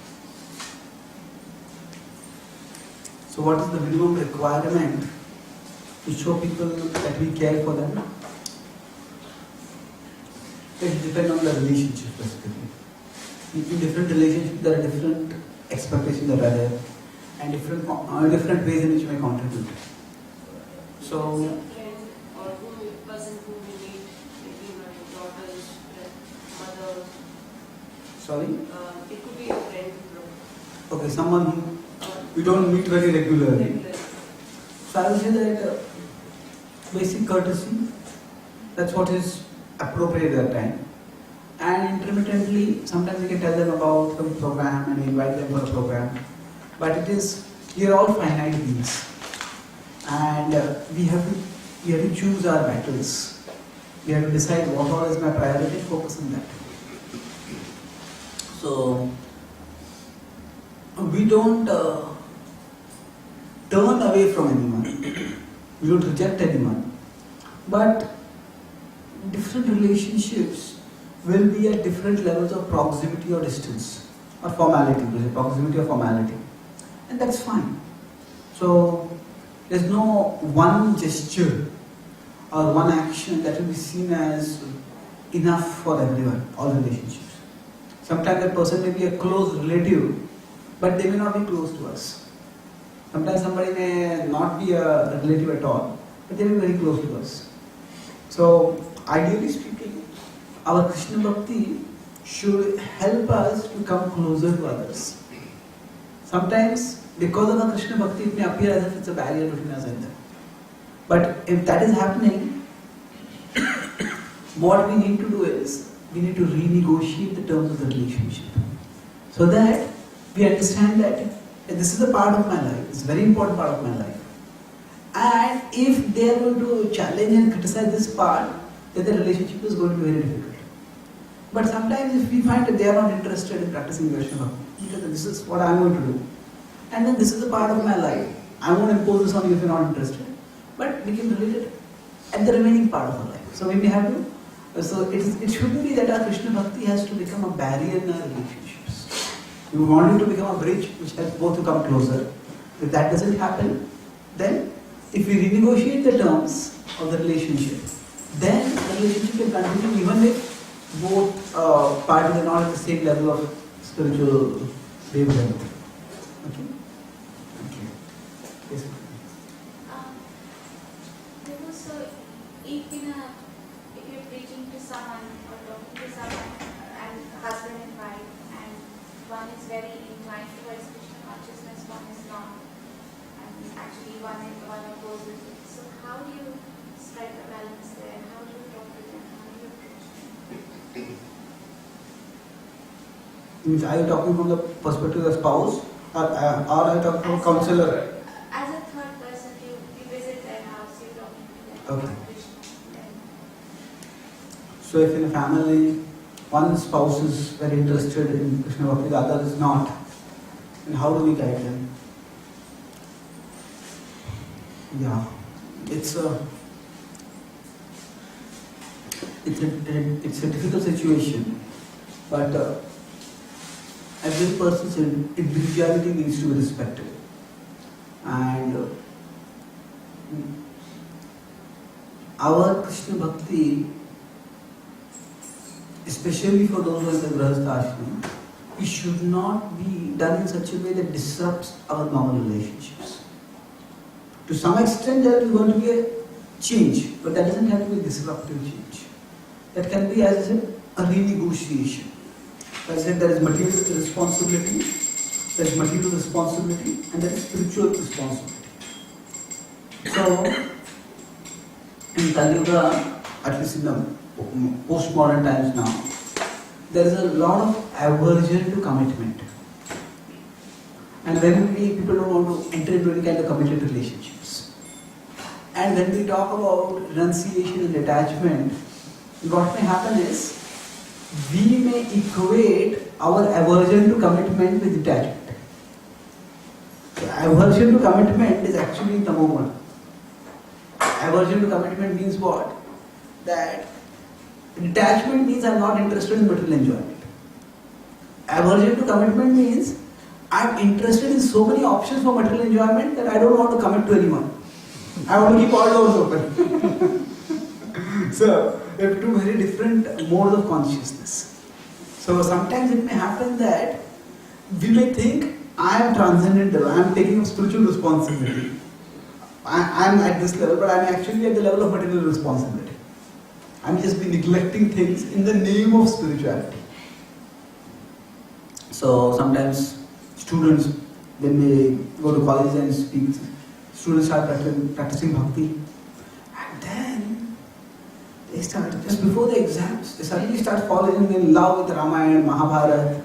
So, what is the minimum requirement to show people that we care for them? It depends on the relationship specifically. In different relationships, there are different expectations that are there, and different ways in which we may contribute. So, some friend or person who we meet, maybe my daughter's mother. sorry? It could be a friend. Okay, someone who we don't meet very regularly. So I would say that basic courtesy, that's what is appropriate at that time. And intermittently, sometimes we can tell them about some program and invite them for a program. But we are all finite beings. And we have to choose our battles. We have to decide what all is my priority and focus on that. So, we don't turn away from anyone. We don't reject anyone. But different relationships will be at different levels of proximity or distance, or formality, proximity or formality. And that's fine. So, there's no one gesture or one action that will be seen as enough for everyone, all relationships. Sometimes that person may be a close relative, but they may not be close to us. Sometimes somebody may not be a relative at all, but they may be very close to us. So, ideally speaking, our Krishna Bhakti should help us to come closer to others. Sometimes, because of our Krishna Bhakti, it may appear as if it's a barrier between us and them. But if that is happening, what we need to do is, we need to renegotiate the terms of the relationship. So that we understand that this is a part of my life, it's a very important part of my life. And if they are going to challenge and criticize this part, then the relationship is going to be very difficult. But sometimes if we find that they are not interested in practicing Vaishnava Bhakti, this is what I am going to do. And then this is a part of my life. I won't impose this on you if you are not interested. But we can relate it at the remaining part of our life. So we may have to, it shouldn't be that our Krishna Bhakti has to become a barrier in our relationships. We want it to become a bridge which helps both to come closer. If that doesn't happen, then if we renegotiate the terms of the relationship, then the relationship can continue even if both parties are not at the same level of spiritual wavelength. Okay? Okay. Yes. So if you're preaching to someone or talking to someone and husband and wife, and one is very inclined towards Krishna consciousness, one is not, and actually one opposes it. So how do you strike a balance there? How do you talk to them? How do you approach them? Means are you talking from the perspective of spouse or are you talking from counselor? As a third person, you visit their house, you're talking to them Okay. about Krishna. So if in a family one spouse is very interested in Krishna Bhakti, the other is not, then how do we guide them? Yeah, it's a difficult situation, but every person's individuality needs to be respected, and our Krishna Bhakti, especially for those who are in the Grahastha Ashram, it should not be done in such a way that disrupts our normal relationships. To some extent there is going to be a change, but that doesn't have to be a disruptive change. That can be, as I said, a renegotiation. As I said, there is material responsibility, and there is spiritual responsibility. So, in Kali Yuga, at least in the postmodern times now, there is a lot of aversion to commitment. And when people don't want to enter into any kind of committed relationships. And when we talk about renunciation and detachment, what may happen is, we may equate our aversion to commitment with detachment. So aversion to commitment is actually tamoguna. Aversion to commitment means what? That detachment means I am not interested in material enjoyment. Aversion to commitment means I am interested in so many options for material enjoyment that I don't want to commit to anyone. I want to keep all doors open. So, we have two very different modes of consciousness. So, sometimes it may happen that we may think I am transcendental, I am taking a spiritual responsibility. I am at this level, but I am actually at the level of material responsibility. I am just be neglecting things in the name of spirituality. So, sometimes students, when they go to college and speak, students start practicing bhakti, and then they start, just before the exams, they suddenly start falling in love with Ramayana, Mahabharata.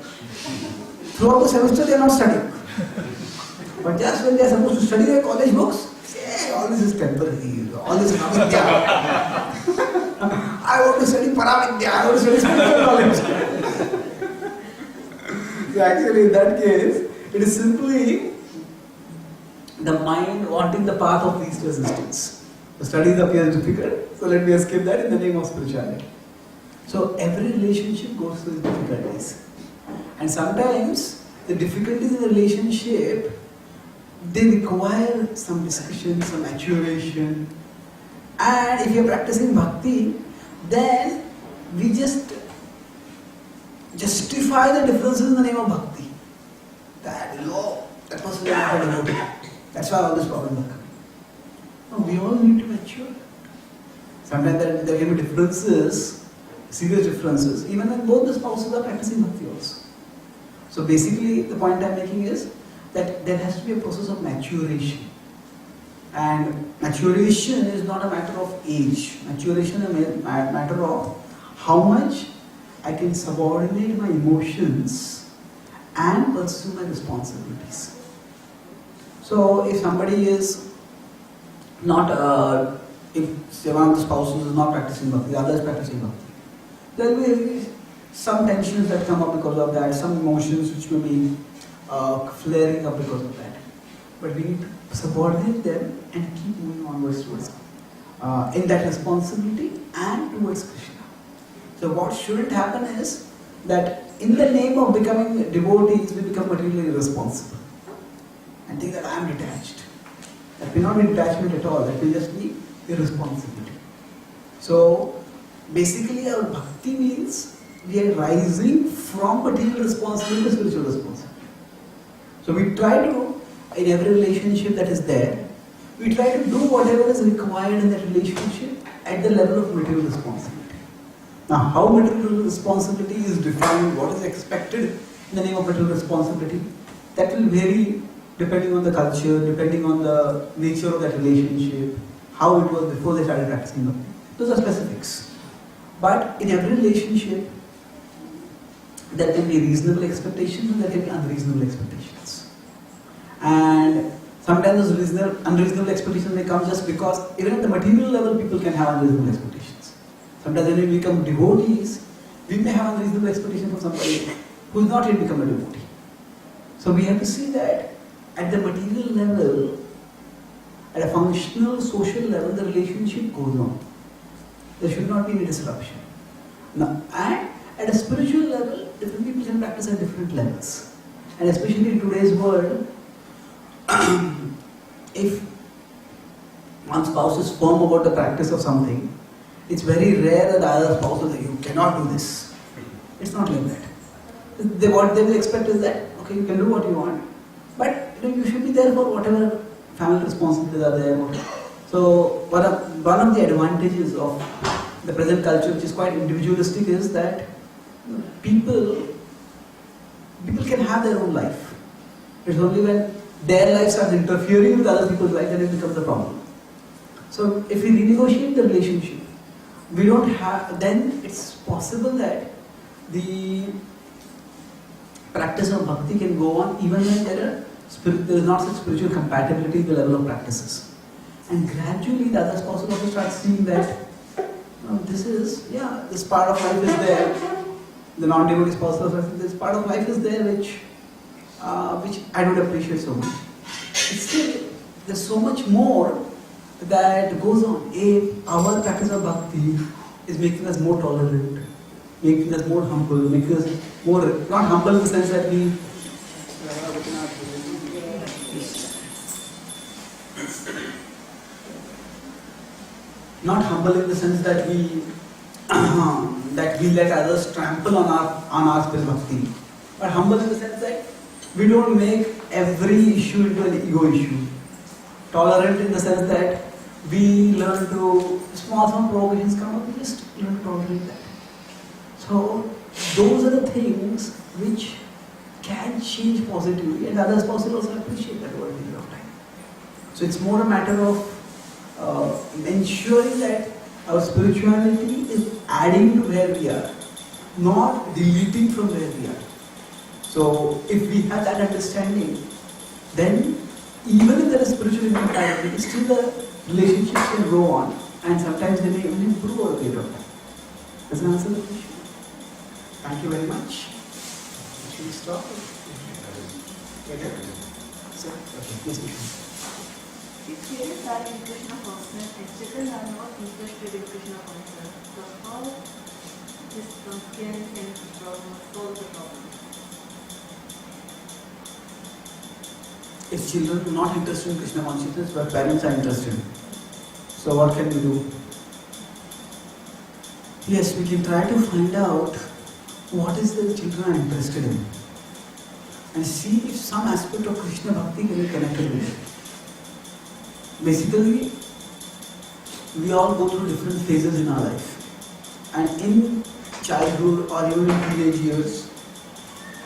Throughout the semester they are not studying. But just when they are supposed to study their college books, say, all this is temporary, all this is avidya. I want to study Paravidya, I want to study spiritual knowledge. So actually in that case, it is simply the mind wanting the path of least resistance. The studies appear difficult, so let me escape that in the name of spirituality. So every relationship goes through difficulties. And sometimes the difficulties in the relationship, they require some discussion, some maturation. And if you are practicing bhakti, then we just justify the differences in the name of bhakti. That, that person is not a devotee. That's why all these problems are coming. No, we all need to mature. Sometimes there can be differences serious differences, even when both the spouses are practicing bhakti also. So basically, the point I'm making is that there has to be a process of maturation. And maturation is not a matter of age. Maturation is a matter of how much I can subordinate my emotions and pursue my responsibilities. So if somebody is not, if say one of the spouses is not practicing bhakti, the other is practicing bhakti, there will be some tensions that come up because of that, some emotions which may be flaring up because of that. But we need to subordinate them and keep moving onwards towards in that responsibility and towards Krishna. So what shouldn't happen is that in the name of becoming devotees, we become materially irresponsible and think that I am detached. That may not be detachment at all, that may just be irresponsibility. So basically our bhakti means we are rising from material responsibility to spiritual responsibility. So we try to, in every relationship that is there, we try to do whatever is required in that relationship at the level of material responsibility. Now, how material responsibility is defined, what is expected in the name of material responsibility, that will vary depending on the culture, depending on the nature of that relationship, how it was before they started practicing bhakti. Those are specifics. But in every relationship, there can be reasonable expectations and there can be unreasonable expectations. And sometimes those unreasonable expectations may come just because even at the material level people can have unreasonable expectations. Sometimes when we become devotees, we may have unreasonable expectations from somebody who has not yet become a devotee. So we have to see that at the material level, at a functional, social level, the relationship goes on. There should not be any disruption. Now, and at a spiritual level, different people can practice at different levels. And especially in today's world, if one spouse is firm about the practice of something, it's very rare that the other spouse will say, you cannot do this. It's not like that. What they will expect is that, okay, you can do what you want, but you should be there for whatever family responsibilities are there. So one of the advantages of the present culture, which is quite individualistic, is that people can have their own life. It's only when their life starts interfering with other people's life that it becomes a problem. So if we renegotiate the relationship, then it's possible that the practice of bhakti can go on even when there is not such spiritual compatibility in the level of practices. And gradually the other spouse will also start seeing that this part of life is there. The non-devotee spouse also says, this part of life is there which I don't appreciate so much. But still, there's so much more that goes on. Our practice of bhakti is making us more tolerant, making us more humble, making us more, not humble in the sense that we not humble in the sense that we let others trample on our spiritual bhakti, but humble in the sense that we don't make every issue into an ego issue. Tolerant in the sense that we learn to, small provocations come up, we just learn to tolerate that. So those are the things which can change positively, and other spouses also appreciate that over a period of time. So it's more a matter of ensuring that our spirituality is adding to where we are, not deleting from where we are. So if we have that understanding, then even if there is spiritual incompatibility, still the relationships can go on, and sometimes they may even improve over a period of time. Does that answer the question? Thank you very much. Should we stop? Sir? Okay, please begin. If parents are in Krishna consciousness and children are not interested in Krishna consciousness, so how this parents can solve the problem? If children are not interested in Krishna consciousness, but parents are interested, so what can we do? Yes, we can try to find out what is the children are interested in, and see if some aspect of Krishna Bhakti can be connected with it. Basically, we all go through different phases in our life, and in childhood or even in teenage years,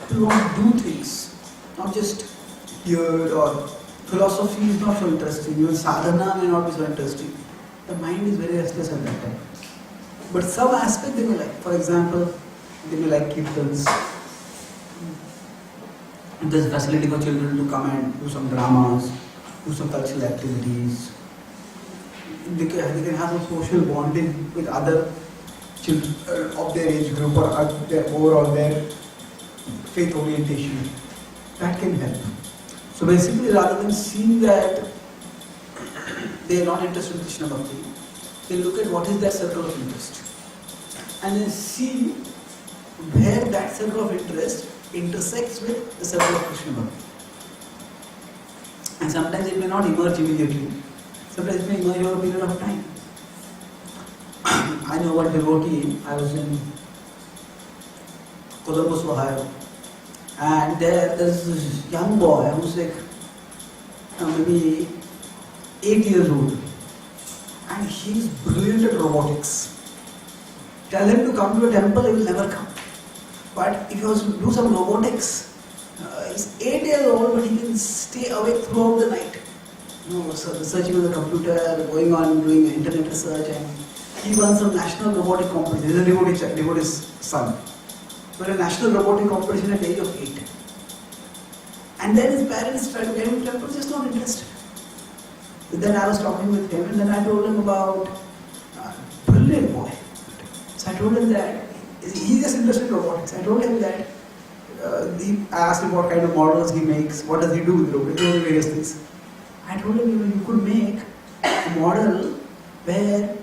people want to do things, not just hear, or philosophy is not so interesting, even sadhana may not be so interesting. The mind is very restless at that time. But some aspect they may like. For example, they may like kirtans. There's a facility for children to come and do some dramas, do some cultural activities. They can have some social bonding with other children of their age group or their overall their faith orientation. That can help. So basically, rather than seeing that they are not interested in Krishna Bhakti, they look at what is their circle of interest and then see where that circle of interest intersects with the circle of Krishna Bhakti. And sometimes it may not emerge immediately. Sometimes it may emerge over a period of time. I know one devotee. I was in Columbus, Ohio, and there's this young boy who's like maybe 8 years old, and he's brilliant at robotics. Tell him to come to a temple, he will never come. But if he was to do some robotics, he's 8 years old, but he can stay awake throughout the night. So researching on the computer, going on doing internet research, and he won some national robotic competition. He's a devotee's son. But a national robotic competition at the age of 8. And then his parents tried to get him to temple, just not interested. But then I was talking with him, and then I told him about brilliant boy. So I told him that he's just interested in robotics. I told him that I asked him what kind of models he makes, what does he do with robotics, various things. I told him you could make a model where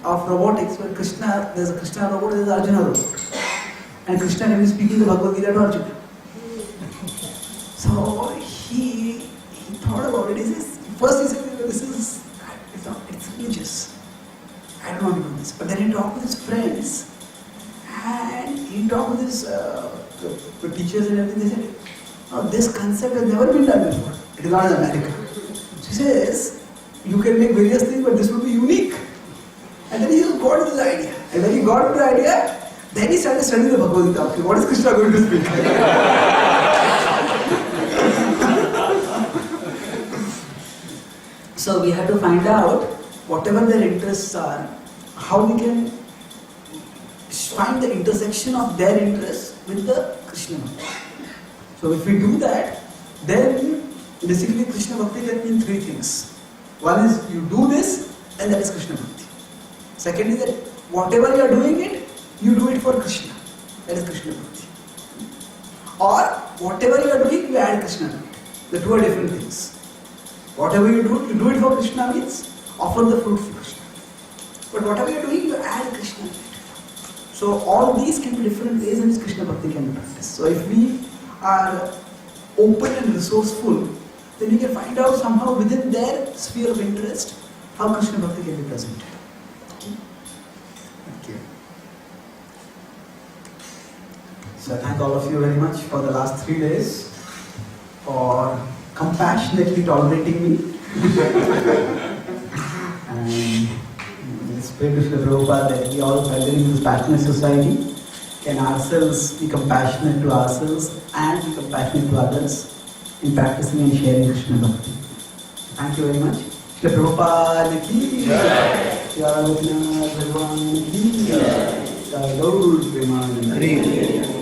of robotics, where Krishna, there's a Krishna robot, there's an Arjuna robot. And Krishna can be speaking the Bhagavad Gita to Arjuna. So he thought about it. First he said, it's religious. I don't want to do this. But then he talked with his friends, and he talked with his the teachers and everything. They said, oh, this concept has never been done before. It is not in America. So he says, you can make various things, but this would be unique. And then he just got this idea. And when he got the idea, then he started studying the Bhagavad Gita. Okay, what is Krishna going to speak? So we have to find out whatever their interests are, how we can find the intersection of their interests with the Krishna Bhakti. So if we do that, then basically Krishna Bhakti can mean three things. One is you do this, and that is Krishna Bhakti. Second is that whatever you are doing it, you do it for Krishna. That is Krishna Bhakti. Or whatever you are doing, you add Krishna to it. The two are different things. Whatever you do it for Krishna means offer the fruit for Krishna. But whatever you are doing, you add Krishna to it. So all these can be different ways in which Krishna Bhakti can be practiced. So if we are open and resourceful, then we can find out somehow within their sphere of interest how Krishna Bhakti can be presented. Thank you. So I thank all of you very much for the last 3 days for compassionately tolerating me. And let's pray to Srila Prabhupada that we all, by living in this passionate society, can ourselves be compassionate to ourselves and be compassionate to others in practicing and sharing Krishna Bhakti. Thank you very much. Srila Prabhupada ki jai. Jai Gopinath Bhagwan ki jai. Jai Gaur Premanand.